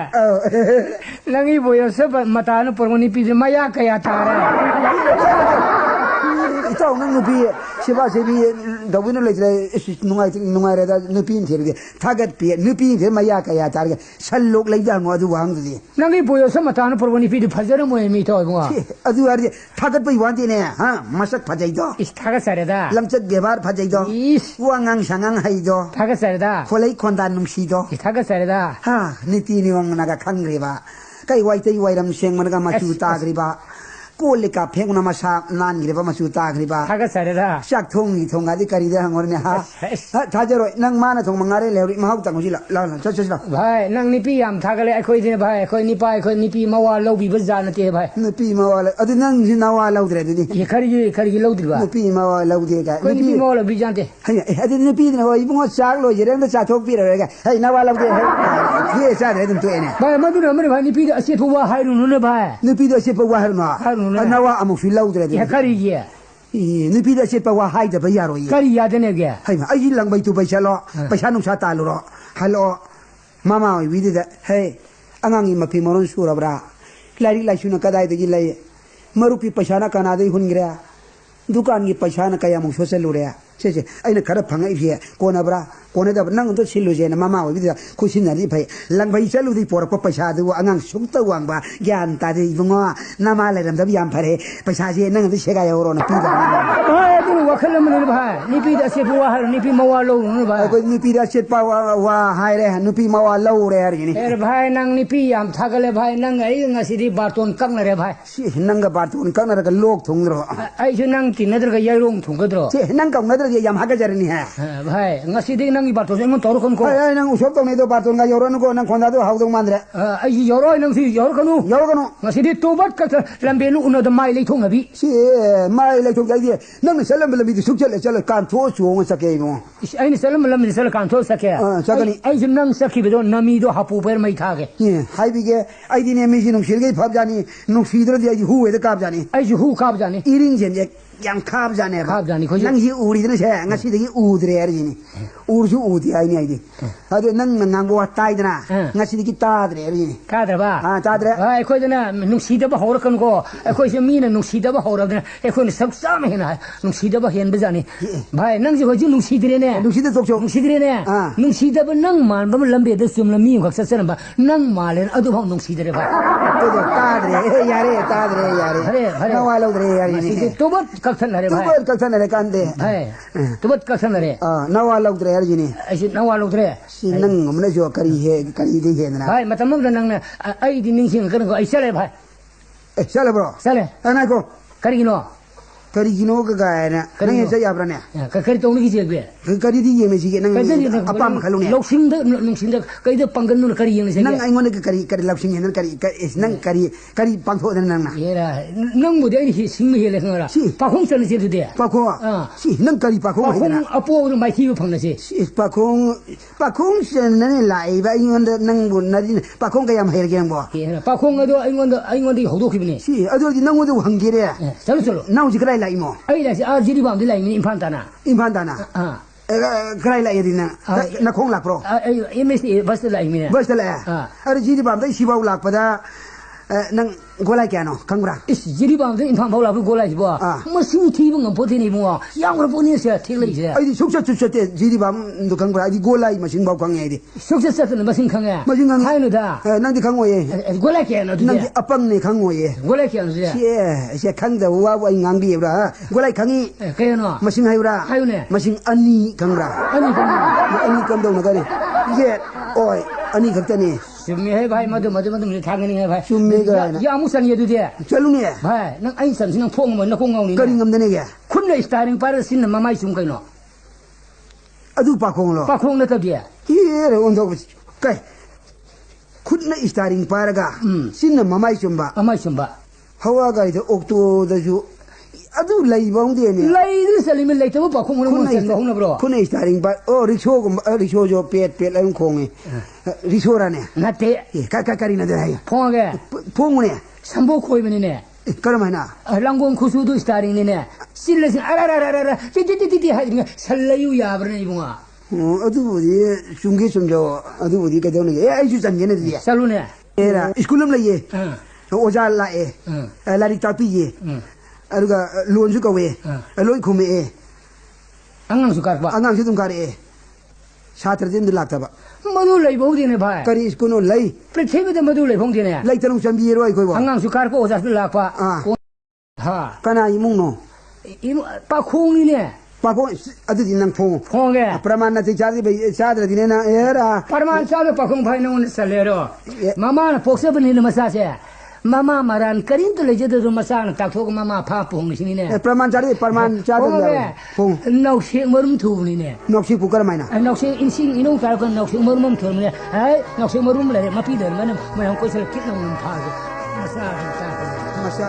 C: लंगी बोयो सब मता न परमनी पी मया कया था रे इताव न नुपी सिबा सिबी दबिन लेजरे नुंगाई रे दा नुपी थी रे थागत पी नुपी थे मया कया था रे सल लोग लै जा ngो du wang du nangi boyo sa mata na porwani pi du phajara mo mi to ngo adu ari thagat pai wan ti ne ha masak phajai do is thagat sare da lamchat byabar phajai do wangang sangang hai do thagat sare da kholai khondan numsi do is thagat sare da ha niti ni wang na ga khangre ba kai wai tai wai ram seng man ga ma chu ta gri ba Kolika penguna masa nan gire ma chu ta gri ba thagat sare da sak thong ni thong ga di kari da ngor ne ha thajaro nang mana thong mangare leuri ma hau tang ji la cha bhai nang ni pi yam thagale ai khoi de bhai khoi ni pai khoi ni pi ma wa lo bi ba ja na te bhai ni pi ma wa adu nang ji na wa lo de di ye khari lo di ba ni pi ma wa lo de ga khoi ni pi ma lo bi jan te hai adu ni pi ne ho i bungo sak lo ye reng da cha thok pi re ga hai na wa lo de hai ye sa de dum tu ne bhai ma du na ma bhai ni pi da ase phu wa hai nu ne bhai ni pi da ase phu wa hai nu na wa amu fi lo de ye khari ye ni pi da ase phu wa hai da ba ya ro ye khari ya de ne ga hai ma ai lang bai tu bai cha lo pai sa nu sa ta lo ro halo Mama wi di da hey angangi mapi moron sura bra lari la shuna kadai de gilai marupi pasana kana de hun gira दुकान की पैसा न कया मुख सोचल लुरे से अने खर फंग इफे कोनब्रा कोनदब नंग तो सिलुजे न मामा होबि खुशी नरि भई लंगभई चलुदि पोरप पैसा दु अंगां सुक्त वांगबा ज्ञान तादि इबंगो नामा लेरम दब याम फरे पैसा जे नंग दि सेगा यौरो न पिदा
B: भाई तू वखल मन भाई निपी द से बुआ हर निपी मवा लो न भाई
C: को निपी दा से पावा वा हाय रे नुपी मवा लो रे हरि
B: एर भाई नंग निपी याम थागले भाई नंग आई ngasidi बातोन कंग रे भाई
C: si nang ga batun kang na ga lok thung ro
B: ai ju nang tin nadra ga yairong thung gadro
C: si nang kang na da yam ha ga jar ni ha
B: भाई ngasidi nang i bato ngon tor kon ko
C: ai nang usop tong ne do batun ga yoron ko nang khonda do haw dong man re
B: ai yoro nang si yor kanu ngasidi tobat ka lambe lu uno da mai le thung abi
C: si mai le thung ga di nang ne salam lam bi suk chal kan tho chu ngo sa ke mo
B: ai ni salam lam ni sal kan tho sa ke ai ju nang sa ki do nami do hapu per mai tha ge
C: hai bi ge ai di ne mi si nung shir ge phab jani nung si dro di ai hu we de kap jani
B: ai ju hu kap jani
C: iring jen je yang kap jani ba
B: kap jani ko
C: nang ji uri de se ngasi de u dre er ji ni ur ju u di ai ni ai di adu nang nang bo tai dana ngasi de ki ta dre er ji ni
B: ka dra ba
C: ta dre
B: ai ko dana nung si da ba hor kan ko ai ko se mi na nung si da ba hor da ai ko ni sak sa me na nung si da ba hen ba jani भाई नंग जे होजी नुसी दिरे ने
C: नुसी दे चोक
B: नुसी दिरे ने नुसी दब नंग मान बम लंबे द सुम लमी खक ससन बा नंग माले अदु भाव नुसी दिरे भाई
C: तो तादरे यारे
B: अरे अरे
C: नवा लो दरे यारे
B: सी तो बत कखन रे भाई
C: तो बत कखन रे कांदे
B: भाई तो बत कखन रे
C: नवा लो दरे यारे नि
B: ऐसे नवा लो दरे
C: सी नंग हमने जो करी दे है ना
B: भाई मतलब नंग ने आई दिन सिंग कर को ऐसे रे भाई
C: ए चले ब्रो
B: चले
C: ana ko
B: करी no
C: kari gino ga ga na nang ye ya bra ne
B: kari to ni je be
C: kari di ye me ji nang apam khalu ne
B: loksing da kai da pangan nu kari yang se
C: nang ai ngon kari loksing ne kari nang kari pang tho den nang na
B: yera nang mo de ni sing me le ngara pa khong chen je de
C: pa ko si nang kari pa ko
B: pa khong apo ru mai thi phang na se
C: si pa khong chen ne lai ba ai ngon nang bun na di pa khong ga yam her geng bo
B: yera pa khong ado ai ngon di hodo khibni
C: si ado di nang mo de hang gi re
B: chalo
C: nau ji krai lai mo
B: ai la si a jiri bam de lai ni infan dana
C: krai lai di na khong lak pro
B: ai ms bas lai mi
C: bas la ar jiri bam dai si bau lak pada nang golai kya no kangra
B: is jiri bam de infan bau la bu golai bo ma sing thi bu ngam po de ni mo yang ro po ni se thi lai se
C: ai di suksa te jiri bam do kangra ai di golai ma sing bau kang ai di
B: suksa sa ma sing kang ya
C: ma sing kang
B: hai no da
C: nang di kang wo ye
B: golai kya no
C: nang di apang ne kang wo ye
B: golai kya no
C: se kang da wa wa ngang bi bra golai kang i
B: kaya no
C: ma sing hai bra
B: hai ne
C: ma sing ani kangra ani kam do na ga ni ye oi ani khak ta ni
B: सुम्मी है भाई मधु मधु मधु मुझे थांगनी है भाई
C: सुम्मी का
B: ये आमुसन ये दूधिया
C: चलू नहीं है
B: भाई नंग आई सन सिंह फोंग मन नकोंग गाउनी
C: करिंग हम देने क्या
B: खुद ने स्टारिंग पर सिन ममाई सुम कइनो
C: अदु पाखोंग
B: न तब दिया
C: ये रे उन दो कई खुद ने स्टारिंग पर का सिन ममाई सुम्बा हवा का इधर ओक्टो दजु अदु लई बाउंग दे ने लई दे सली में लई तो पाखोंग मन सन बाउंग न ब्रो खुद ने स्टारिंग पर ओ रिक्शो जो पेट लाइन खोंगे रिक्शो रा ने
B: नते
C: का करी न दे है फोंग ने
B: संबो खोई बने ने
C: करम है ना
B: लंगों खुशु दो स्टारिंग ने सिल से अरे ती हाय सल्लयु याबरने इबुआ
C: अदुबुदी सुंगे सुंजो अदुबुदी के देने ए आई सुजन ने दिया
B: चलो ने
C: एरा स्कूल में लइए ओजा लाए लारी तापी ये अरुगा लोन जु कवे लोई खुमे ए
B: अंगांग सुकार बा
C: अंगांग से तुम करे छात्र दिन दिलाता बा
B: मधु लई बहुदी ने भाई
C: करी स्कूल लई
B: पृथ्वी ते मधु लई भोंदी ने
C: लई तनु चंबी रोय कोई बा
B: अंगांग सुकार को ओजा लापा हां
C: कना इमुंग नो
B: पा खोंग ने
C: पाको अदु दिन नंग फोंग
B: फोंगे
C: प्रमाण न चादी बे चादर दिन ना एरा
B: प्रमाण चादर पाखोंग भाई न सलेरो मामा पोक्से बनि न मसा से मामा मरान करिन तो लेजे दो मसा न ताथोक मामा फा पोंग सिनी ने
C: प्रमाण चादी फोंग
B: नौशे मरुम थुनी ने
C: नौशे पुकर माइना
B: नौशे इनसिंग इनो कार को नौशे मरुम थुनी ने हाय नौशे मरुम ले मपी दर मन मैं कोई सल कितना मन फा मसा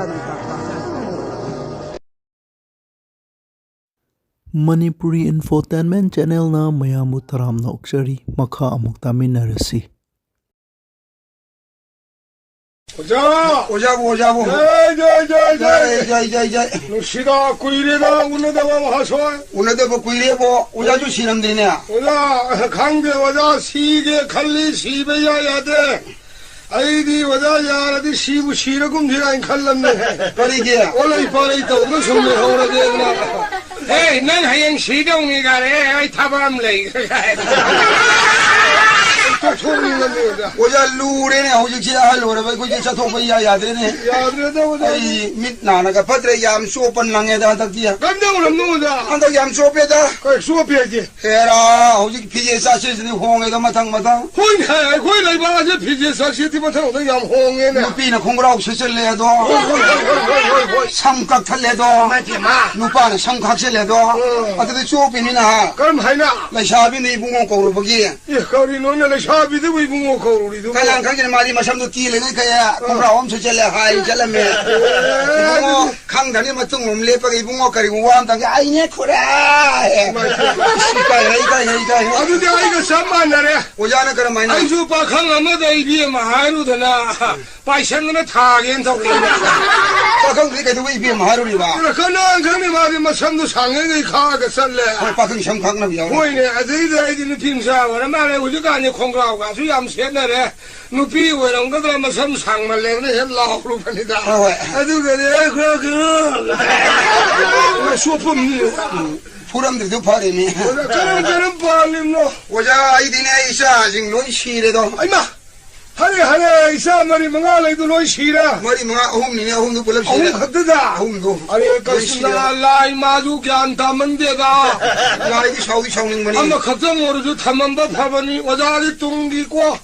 A: Manipuri Infotainment Channel na mayamu taram na oksari makha amuk taminarasi.
D: 오자부.
C: jai
D: 시가 구이래가 운다가 와서
C: 오늘도 뭐 구이래고 오자주 시람들이네
D: 오자 강대 와자 시계 칼리 시베야야 돼 아이디 와자야라디 시부 시라kum지가 인칼람네.
C: 그러게.
D: 원래 이파리 또 무슨 일 하러 되나? 에이, 난 하영 시동이 가래. 아이 타밤래. 또 총리가
C: 오자 루레네 호지지 할로레 바 고지 차토바야 야드레네.
D: 야드레다 오자.
C: 아이 밑나나가 파트레 얌 소pan 랑에다 닥지야.
D: 깜짝을 없는거다.
C: 한덕 얌 소페다.
D: 그 수업해야지.
C: 해라 호지 피제 사실스니 홍에다 마탕
D: 호이네, 호이네 이봐라. 피지 삭시티만 타고 양 홍에네.
C: 누피나 콩그라우 셔설래도 삼각 탈래도
D: 맞지 마.
C: 누파는 삼각셀래도 어떻게 소피니나
D: 그럼 하이나.
C: 라샤비니 붕어 고르버기
D: 예, 거리 너네 샤비도 왜 붕어 거리도.
C: 가장 강진 말이 마삼도 띠레네 그야 콩그라우 엄청 셀래 하이 셀래메 붕어 강단이 맞던 놈레빠게 붕어 가리고 와한다게 아이네 쿠라 이까
D: 아주 내 아이가 산만나래.
C: 오자는 그런 말이나
D: 아이수 박항 아마다 이비에 마하루드나 빠이샹그나 타겐 덕이냐.
C: 빠강 그게 왜 이비 마루리 봐
D: 그래 그난 그러니 말이 뭐 삼도 상행이 가게 살래.
C: 빠강 샴각나
D: 호이네 아저이들 아이들은 빙사하거나 말해 우리가 아니 콩그라고 가수 얌새나래. 누피 왜런 거들 뭐 삼상만 내는 헬라우로 반이다. 아주 그래 그래 수업은
C: 부람들도 바람이
D: 그런 빨리노.
C: 오자 아이디네 이사 지금 논 시래도
D: 아이마 하네 이사 머리 멍아래도 너 시라.
C: 머리 뭔가 어홈도 불럽
D: 어흥
C: 시래
D: 컸다.
C: 어홈도
D: 아니 그렇습니다. 라이 마주 괜찮다면 되다.
C: 나이디 샤우ning 머니
D: 아마 걱정 모르죠. 탐험법 하버니 어자리 뚱기고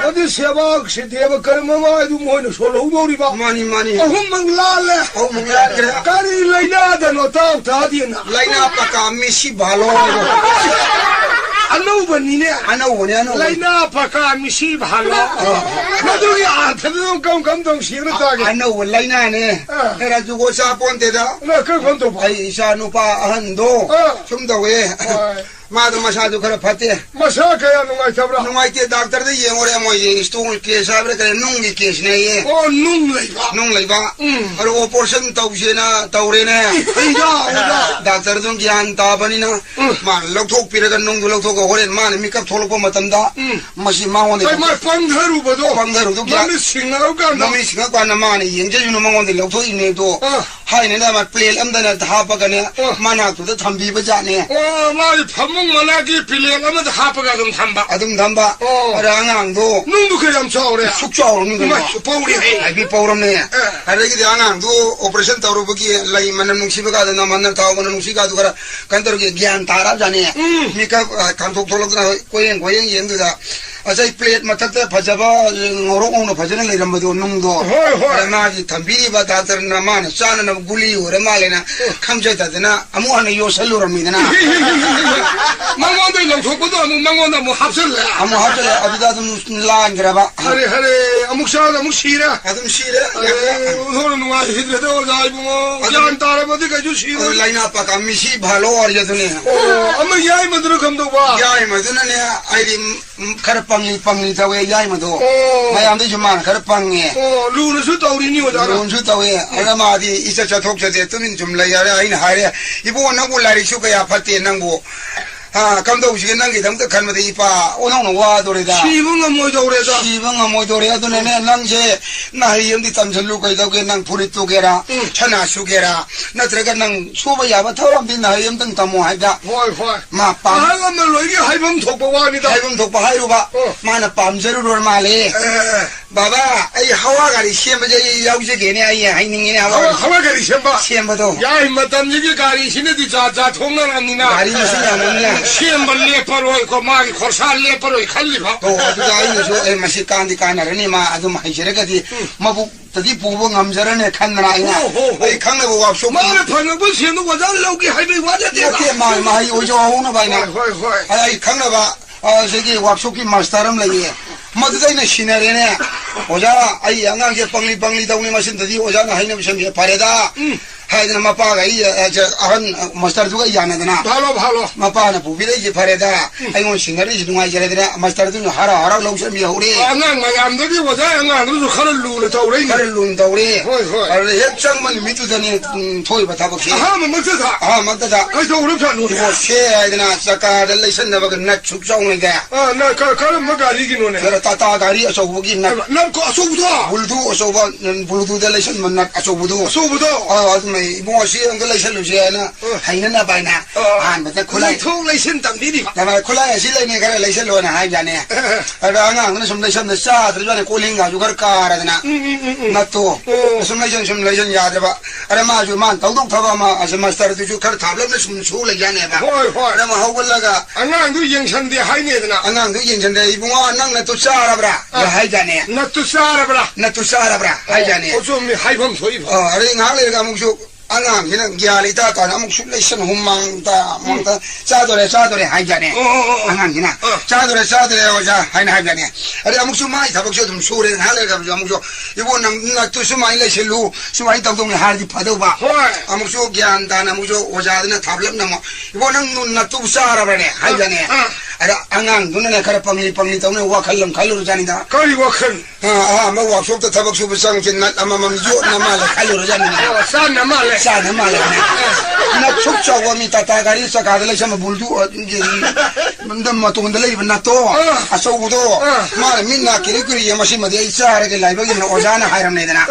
D: 어디 세박 시대박 그러면 와도 뭐는 솔로우리 봐.
C: 많이
D: 어흥만 라래.
C: 어홈이라 그래
D: 까리 라이나다 너다 다디나.
C: 라이나 빠까 미시 발로
D: 안나우버니네.
C: 아나 오네 아나
D: 라이나 파카 미시 발로. 나중에 안타도 감동 시그럽다게.
C: 아나 오 라이나네 해가지고 사본데다
D: 나 그건 봐.
C: 아이 이사 누파 한도 좀 더왜 마도 마사도 그래 파테
D: 마사카야 누가 잡라.
C: 누마이테 닥터도 예모레 모이 스토울 케사브레 그래 농기 케스네
D: 눈레이가.
C: 농레이바 그리고 오퍼레이션 tau시나 tau레네
D: 이가.
C: 닥터 좀 기한 따바니나 만 럭톡피레가 농도 럭톡고 호렌 만 미캅 톨고 마탄다 마시 마원데
D: 정말 방대로봐도.
C: 방대로도 기한
D: 남이 싱나고 간다.
C: 남이 생각하는 만이 영재주는 망원데 럭톡이네도 하이네나 마 플레일 암다나 다바가네 만학도 담비바자네
D: 말이 밥먹만하기 빌려가면 하프가 좀 담바.
C: 아dum 담바 랑앙도
D: 눈도 그냥 차오래.
C: 숙주하는 거
D: 정말 뽀우리 해.
C: 아이 뽀우럽네 아래기 랑앙도 오퍼레이션 타로 보기 라이 만난 뭉시베가 나 만날 타오는 뭉시가도 그라 간더게 기한 따라자네 미카 감독 돌로나 고행 연두다 아자이 플레이트 마타테 바자바 오로오노 바자는 이런 것도 농도 나지 담비바 다들나 만 싸는 굴리 오래말에나 감자다드나 아무 하나 요살로랍니다나
D: 망원도 럭토보도 망원도 뭐 합설래.
C: 아무 하절에 어디다 좀 라인그라봐
D: 하래 아묵샤다 아묵시라.
C: 아좀 시래
D: 소는 누가 히드레도 자이고 양 따라버디가 주시고.
C: 라인 아빠 감미시 발로 어려드네
D: 아마 야이만 들어 감독 봐.
C: 야이마드네 아이디 카르빵이 자we 야이마도 마야암도 좀 많아 카르빵에
D: 루는수 떠오리니 오잖아.
C: 론수 따we 알라마디 이사차 톡자데 뜨민 좀 라야래 아인 하래 이보 나고 라리 슈가야 파티 낭고 감독시게 난게 담도 간마데 이파 오나오나 와도래다
D: 시분가 뭐죠 그래서.
C: 시방아 모도래도 내내 낭제 나이 염디 땀절루가 이다고 낭 불이 쪼개라 천하 슈게라 나 들어가 낭 소바야바 타람비 나이 염등 담모하다
D: 호이.
C: 마빰
D: 하이만말로 이게 하이범 독보관이다.
C: 하이범 독바 하이루바 마나 빰저루를 말해 바바 아이 하와가리 시엠바제 야우제게네 아이 하이닝이네
D: 하와가리 시엠바.
C: 시엠바도
D: 야 임마 땀지게 가리 시네디 자자 통나랍니다.
C: 가리 무슨 야는냐
D: 시엠바 레퍼로 있고 마기 코사 레퍼로 칼리가.
C: 또 어디가 아이죠 마시 깐디 까나르니 마 아주 마이셔레가디 마부 tadi pubo ngamjarane khanna ina ai khangna bo wap so
D: mare phang bo senu wa dal logi haibe wa de de
C: ke ma hi ojo hona baina
D: hoi
C: ai khangna ba segi wap so ki masteram lagi madai na shinare ne oja ai anga ke pangli dawni masin tadi oja na haina bisam ye pareda 하이드나 마빠가 이 아한 마스터두가 야나드나
D: 발로
C: 마빠나 부비레지 파레다 아이고 싱가리 중앙이제레드나 마스터두 하라 라우셔미 우리
D: 안강 마감들이 와자 안강으로 칼을 누르 타오래
C: 칼을 눈다 우리
D: 호이
C: 아래 핵장만 밑으더니 토이바 타박시
D: 하면 맞다
C: 아 맞다
D: 그래서 우리 편 우리
C: 이거 쉐아이드나 사카를 레이션나바가 나 축정이게
D: 아나 칼은 뭐가 이기노네
C: 그래 따따가리 어서보기 나
D: 난그 소부터
C: 불두 어서바 불두 델레이션 만나 어서부두
D: 소부터
C: 아줌이 이봉어시 델레이션 루시아나 하이나 바이나 아 맞다 콜라이
D: 통레이션 담비리
C: 다마 콜라이 실레니 가라 레이션 로나 하이자네 아랑아 그는 좀 레이션 사 들전에 콜링가 주거 까라드나 나또 좀 레이션 야드바 아라 마주 만 동동 타바마 아스 마스터도 주 카르 탑럽네 좀 쇼레 야네 봐
D: 호이
C: 아라 마 하고라가
D: 안강도 영천대 하이네드나
C: 안강도 인전데 이봉어 낭나 또 싸라브라 하이자네
D: 나또 싸라브라
C: 나또 싸라브라 하이자네
D: 어좀 하이범 소이범
C: 아래 나래가 묵수 안강 그냥 기알이다 가 묵수 레이션 hum망다 몽다 짜도래 하이자네 안강이나 짜도래 오자 하이나 하이자네 아래 묵수 많이 다복셔 좀 소래 나래가 묵수 이거 나 또 수마이 레실루 수마이 동동이 하지 파도바 묵수 기안다나 묵수 오자드나 답럽나 뭐 이거 나또 싸라브네 하이자네 아라 안강 눈에 가라빵이 동네 와칼럼 칼로로 자니다
D: 거리고 큰
C: 뭐 왁숍도 타박수 부상진 나 아마맘이죠 나말래 칼로로 자니다
D: 싸나 말래
C: 싸나 말래 나 축적고 미타 타가리 사가들 좀 불두 이제 뭔데 동들레 입나 또 아소부도 말 민나 기리기리 마시마데 이사하게 라이브게 오자나 하이람네다나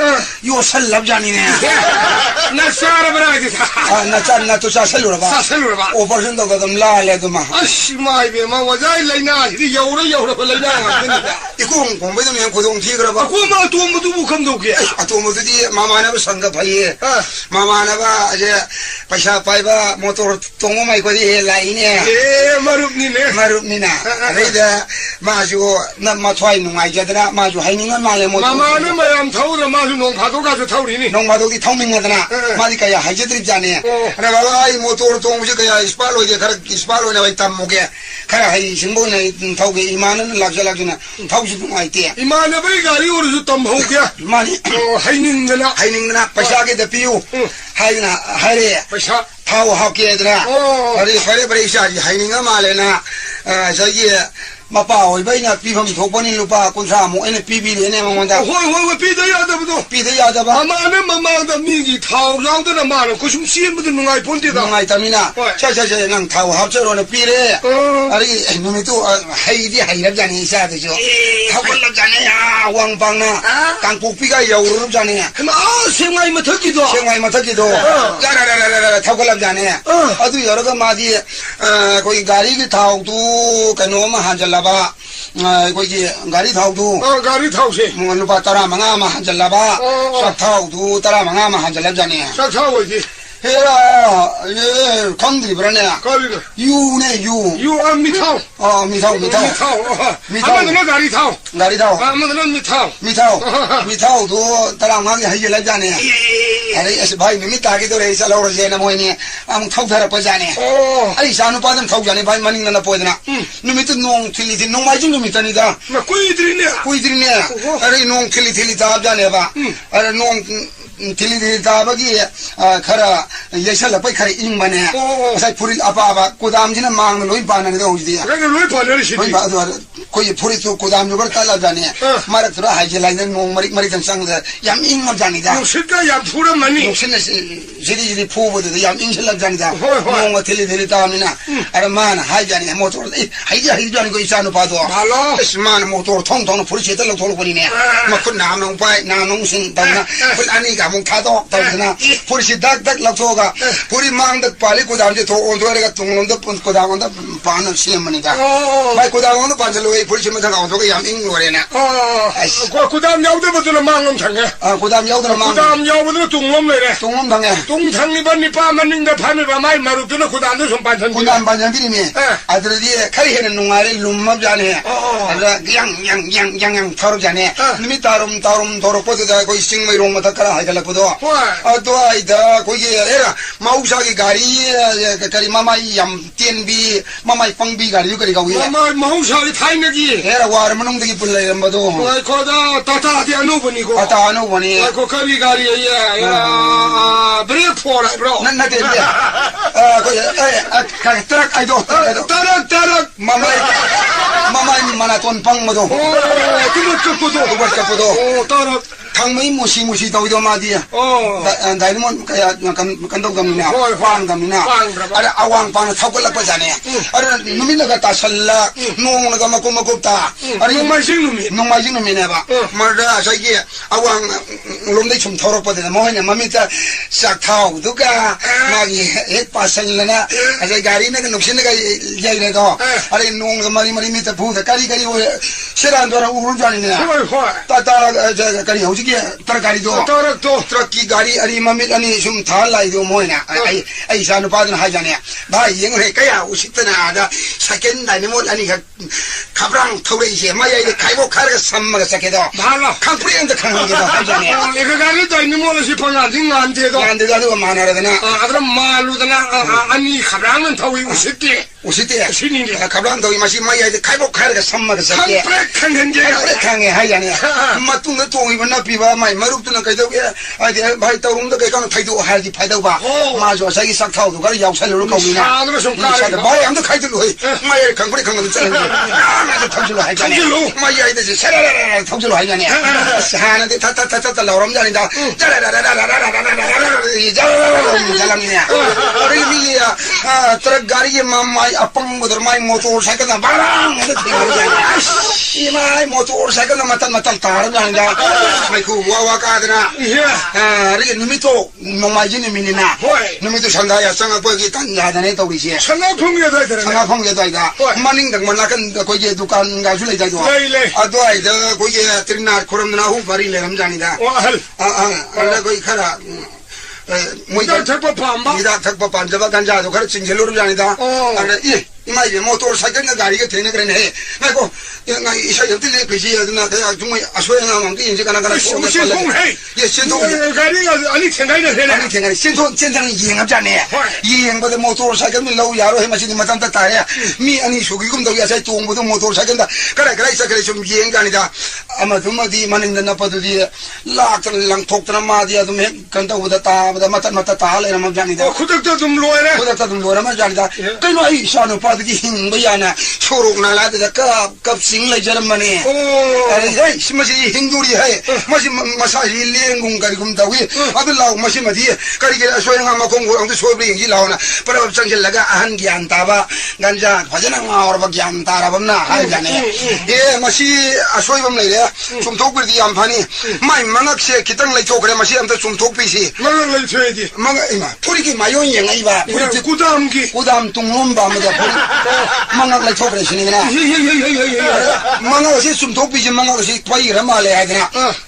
C: 요 살랍자니네
D: 나 싸라브라지
C: 나 짠나 또 사슬로라 봐
D: 사슬로라 봐
C: 오퍼션도 거든 라레도마
D: 아씨 마이베마 와자이 레이나 이 여우로 레이나
C: 이공 공부도 면 고동 티그라 봐
D: 고마 도무도 무컴도게
C: 아토모드디 마마나바 상가파이 마마나바 이제 파샤 파이바 모토 동호마이 거디 라이네
D: 에 마룹니네
C: 마룹니나 레이다 마주 남마 토이 농아이자드나 마주 하이닝은 말레 모토
D: 마마는 마ям 타오라 마주 농파도 가서 타오리니
C: 농마도기 통밍하드나 마디카야 하이제드립자네 그래 바바 이 모토로 동무지가야 이스팔로 이제 가라 이스팔로나 와이탐 목에 가라 하이 신보네 타오게 이만은 락자락이나 타오시 동아이띠
D: 이마나 배 가리 오르서 덤호게
C: 많이
D: 하이닝나
C: 파샤게 대피우 하이나 하이레
D: 파샤
C: 타오 학계들아 아리 파레브레샤지 하이닝가 말레나 저기 마빠 오이바이나 비범 독번이 루파 콘사모 에네 비비레네 망원다
D: 호이 비더야 더도
C: 비드야 잡아
D: 마마는 마마다 미기 타오랑도나 마는 고숨 시엠부터 농아이 본데다
C: 농아이 담이나 차차차 난 타오 합쳐로는 비레 아리 놈이도 하이디 하이랍자니 이사드죠 타올랍자네 야 왕방나 강국비가 여우르랍자네
D: 생화이 맡기도
C: 생화이 맡기도 야라라라라 타올랍자네 아주 여러 가 마디 거기 가리기 타오도 그놈아 한절라바 거기 가리 타오도
D: 가리 타오시
C: 루파 따라 망아마 한절라바 싹 타오도 따라 망아마 한절랍자네
D: 싹 타오지
C: 해라 예 강들이 그러네
D: 가리가
C: 유네
D: 유 미타오
C: 미타오
D: 아마도 가리 타오 아마도
C: 미타오도 따라 망이 하이절랍자네 아니 에스 바이 미타기 도레 살로르제나 모이니 아무 타오다라 빠자네 아니 사누 빠든 타오자네 바이 마닝나 보이드나 누미트 농 틸리티 농 마이진 누미타니다
D: 나 꾸이드리네
C: 아니 농 틸리티 타ab자네 바 아니 농 틸리티 타바기 카라 예살라 빠이 카리 잉바네 사이 purit apa kodam jina mang loi panan de hojdi
D: 그게 왜 번을 시디
C: loi ba koi purit to kodam jobar kala jane marak thura haje lai nong marik marik sang da yam ing ma jani da
D: 실가 야 푸르마니
C: sin jiri phobo de yam ing sala jani da nong thili thili ta mina ara man hajani motor haji jani ko isanu pa do
D: malo
C: isman motor thong thong purit cheta lo thol koni ne makun nam nong pai nam nong sin da na pul ani ga mong tha do da na purit dak dak lo thoga purit mang dak pali kodam je tho on 도에가 동놈도 고다원도 반을 시험하니까 마이 고다원도 반절로에 불시면서 가서가 양잉 노래네
D: 고다음 야우들부터는 망음 당해
C: 고다음 야우들 망
D: 고다음 야우들 동놈네래
C: 동놈 당해
D: 동창리반니 빠만닝다 파미바 마이 마루드는 고다음도 좀 반전
C: 고다음 반전비리미 아들이 카이해는 농아리 룸맙자네 아라 양양양양 타로자네 님이 따름 도로 뻗어다 거기 싱마이 롱마다 가라 하이달라고도 또 아이다 거기 에라
E: 마우사기 가리 가리 마마이 얌 띠엔비 마마이 펑비 가리 가리 가위
D: 마우사기 타이너기
E: 에라 와르 문웅들이 불러 이런 것도
D: 거다 따따디 아노보니고
E: 아따 아노 보니
D: 거 가리 가리에 야 브레포라 브로
E: 난나 된대 그 트럭 아이도
D: 따락
E: 마마이 마나톤 펑모도
D: 그거
E: 그것도
D: 오 따락
E: 당무이 무시 더위도 마디야 다이몬 kaya kandog gamina wang gamina ada awang pang thakol la pajane ada numina ga tasalla nong na ga makumagupta ada nong mai ne ba marda sai awang lomdai chum thorok pa de mohne mamita sak thau duga magi ek pasal na ada gari na nuksin ga jai ne do ada nong ga mari mita phu da kari seran dora urul jani ne ta kari hauji ki tarkari do truck ki gari ari mamit ani sum thal lai do moina ai sa nu padun ha jane ba yeng he kaya usitna ada second dynamo ani khabrang thore je mai ai khai bo khar ga sam ga sake do bhala khapri and khang ge do ha jane
D: eka gari dynamo la si phanga jing an de do
E: do manara dana
D: adra malu dana ani khabrang an thawi usite sini ni
E: khabrang do masi mai ai khai bo khar ga sam ga sake khang ge ha jane matung na tong ibna piba mai marup tu na kai do ge ai de bhai tawung da kai kan thai do ha ji phai do ba ma jo sai sak thau do ga yaw sai lu ko ni na sa da bai am da khai du hoi mai khang pri khang du chen ma thau ju hai ja ne mai ai de sa ra thau ju hai ja ne sa na de ta la ram ja ni da jalan ni ya ri mi ya truck gari ye mai apang motor mai motor cycle na barang i mai motor cycle na matan tar ja ni da mai ku wa ka da na ri numito no mai ji ni mi ni na numito sanga ya sanga ko gi tan ja da ne to ri je
D: sanga phung ye dai da
E: sanga phung ye dai da maning dang mana kan ko je dukan ga su le dai do ado ai da ko je trinar khoram na hu bari le ram ja ni da ala ko khara moi da
D: thakpa pamba
E: ida thakpa panja ba ganja do khara chingjelo ru ja ni da ala इमाई ये motor cycle ना गाड़ी के थेने करे नहीं मैं को ना इसा यंत्र ले किसी ना क्या तुम असोय ना हम की इंजे करना ये सेंटो
D: गाड़ी का अली थेंगाई ना थेने
E: सेंटो ये ngap जाने ये यंग बदे मोटर साइकिल में लो यारो है मशीन मतम ता ताया मी अनि सुगी गुम दो या sai tong बदो मोटर साइकिल दा करे सा करे सुम येंग गानी दा अमा तुम दी मनिंग ना पदु दी लाक लंग ठोक तना मा दिया तुम कन तो बदा ता बदा मत ता ले ना मत जानी दा
D: खुद तो तुम लोए
E: मा जानी दा कई नो आई शानो की हिंग बयाना छोरोक ना लाते दा कब सिंग ले जर्मनी अरे हे मसी हिंदूरी है मसी मसाजी लेंगुं करी गुम दावी अब लाओ मसी मदी करी के सोयंगा मकों को अंत सोबरी हिंगी लाओ ना पर अब संग लगा अहन ज्ञान ताबा गंजा भजन और ज्ञान तारा बमना हाल जाने ये मसी असोय बम ले रे सुमथोक बिरदी याम फानी माय मंगक से कितंग ले चोकरे मसी अंत सुमथोक पीसी
D: मंगक ले छेदी
E: मंग इमा थोड़ी की मायो येंगाई बा कुदाम तुंगुम बा मदा मंगक ले छोकरे सिनी ना मंगक से सुमथोक पीसी मंगक से त्वाई रमा ले आय ना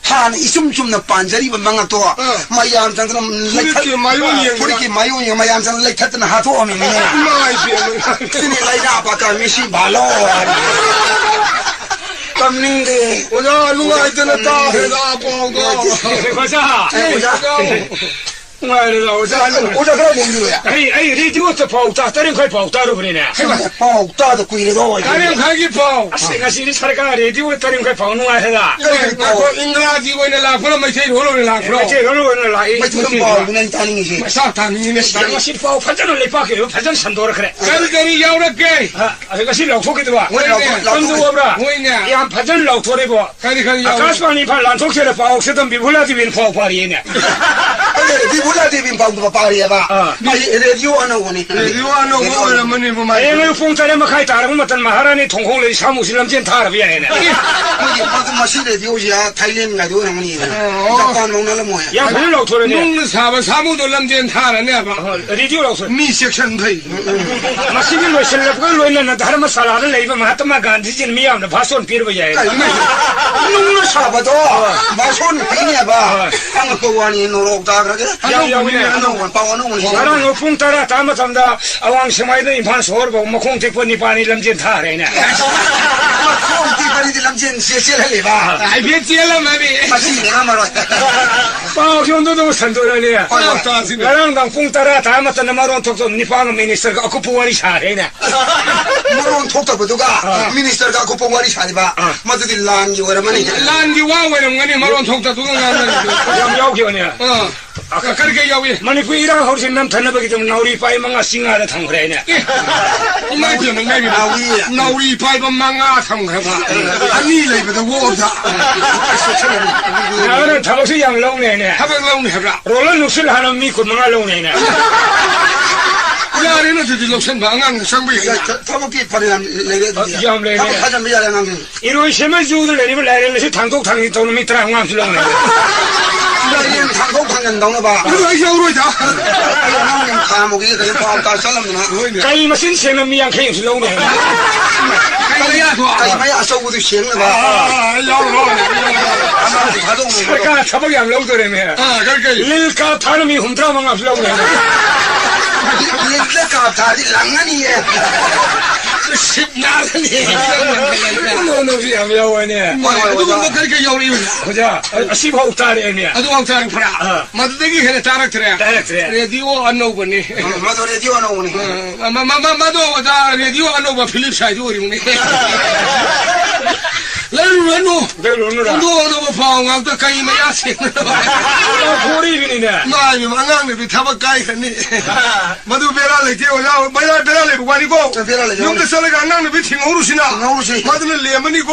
E: हान इसुम ना पांजरी ब मंगक तो मायाम संग ले थोड़ी की मायो ये मायाम संग ले थत ना हाथो में ने
D: माय
E: सिनी ले ना पा का मिसी भालो कमनिंग दे
D: ओजा लुआ इतना ता है दा पोंगो
E: 오자 그래 몽주야
B: 에이 리디오 또 파우타 다른 걸 파우타로 보내네
E: 파우타도 꾸이래도
D: 다른 가기 파우
B: 아시가시리 살가 리디오 다른 걸 파우는 거 해라
D: 그 인그라지 원래 라프로 마이체 rollo 라프로
B: 마이체 rollo 라
E: 마이체 파우 그냥 타닝이지
D: 사타닝이네
B: 아시가시 파우 판전을 내파게요 판전 산도라 그래
D: 가리가리 야우라게
B: 아시가시 라우토게도 와 선도 와브라
D: 뭐이냐
B: 야 판전 라우토레고
D: 가리가리
B: 아카스만이 팔란 톡체레 파우 세던 비불라지 빈 파우 파리네
E: Bulan di bimbang tu papari apa? Masih radio anu ni.
D: Radio anu boleh meni pemain.
B: Yang phone tadi makai tarik matan maharani thongkong le samu silam jen tarik ya ini.
E: Masih radio ya Thailand nggak tu namanya. Jepang mana lemu ya?
B: Yang belum laut ni.
D: Nung samu tu lam jen tarik ni apa?
B: Radio laut.
D: Mi section thai.
B: Masih ni lo selap kan lo ini nanti harus masalah ada lagi. Mahatma Gandhi jen miam na bhason pir bajai.
E: Nung sahabat tu bhason pir ni apa? Ang kau ni norok tak 안농 빠오 안농
B: 나랑 풍따라 다마 담다 아왕 세마이도 인판 소르고 마콩 tekponi pani lamjin thareina
E: 콩티 파리디 람진 세셀레 봐
D: ai biết chia lắm mà bị
E: 마시 내가 말어
B: bao 형도도 산도라니 나랑 당 풍따라 다마 딴 마론 톡톡 니팡 미니스터가 아쿠푸와리 사레ina
E: 모론 톡톡부두가 미니스터가 고뽕와리 사리바 마두디 란기 오라마니
D: lan cái wow vậy ngani maron thok ta tu ngan
B: ям 야오기오냐
D: 아까 그렇게 야위
B: 마니푸이랑 허신 남 탄나버기 좀 나우리 빠이 망아 싱하다 탕그래냐
D: 이말 좀 나비 나우리 파이번 망아 삼그라봐 아니 레이버도 워다
B: 나는 타박시 양 롱네네
D: 하백 라운 해라
B: 롤러 누슬 하나 미고 망아 롱네네
D: 야리는 저기 록선 방안 상부이
E: 타목기 파리람 레게
B: 얌레네
E: 타목 하자 미야랑
B: 이로 세면 주들 내리면 내리면서 단독 당이 도는 밑으로 항암 줄롱네
E: 이런 한국 방향 넘어봐.
D: 그거 야우로이다
E: 타목이 그냥 파악다 살람나.
B: 까이 마신 세면 미양 케임 줄롱네
D: 가이야 도
E: 가이마야 소고도 시행나 봐.
D: 야우로네
E: 아마도 가동.
B: 그러니까 타박이 양 롱도래며
D: 그렇게
B: 릴까 타는이 훔트라 망아 줄롱네
E: 이래가 다리 랑아니에.
D: 십나더니
B: 너너지 양 야오네
D: 누구 뭐 그렇게 야우리
B: 보자 시바 옥타래네
D: 아주 왕타랑 프라 마드기 해네 타락트래 레디오 안노버니
E: 마도 레디오 나오니.
D: 마도 다 레디오 안노버 필립 사이드 우리무니 레르노
B: 그러느라
D: 노노 파옹아도 까이마야 싱나
B: 고리비네
D: 나이 망앙네 타박가이 khani 마도 베라레 제오야 바야 베라레 부관이고
E: 베라레
D: 용데 설레가 안낭네 비팅 오르시나
E: 나오시.
D: 마도는 레머니고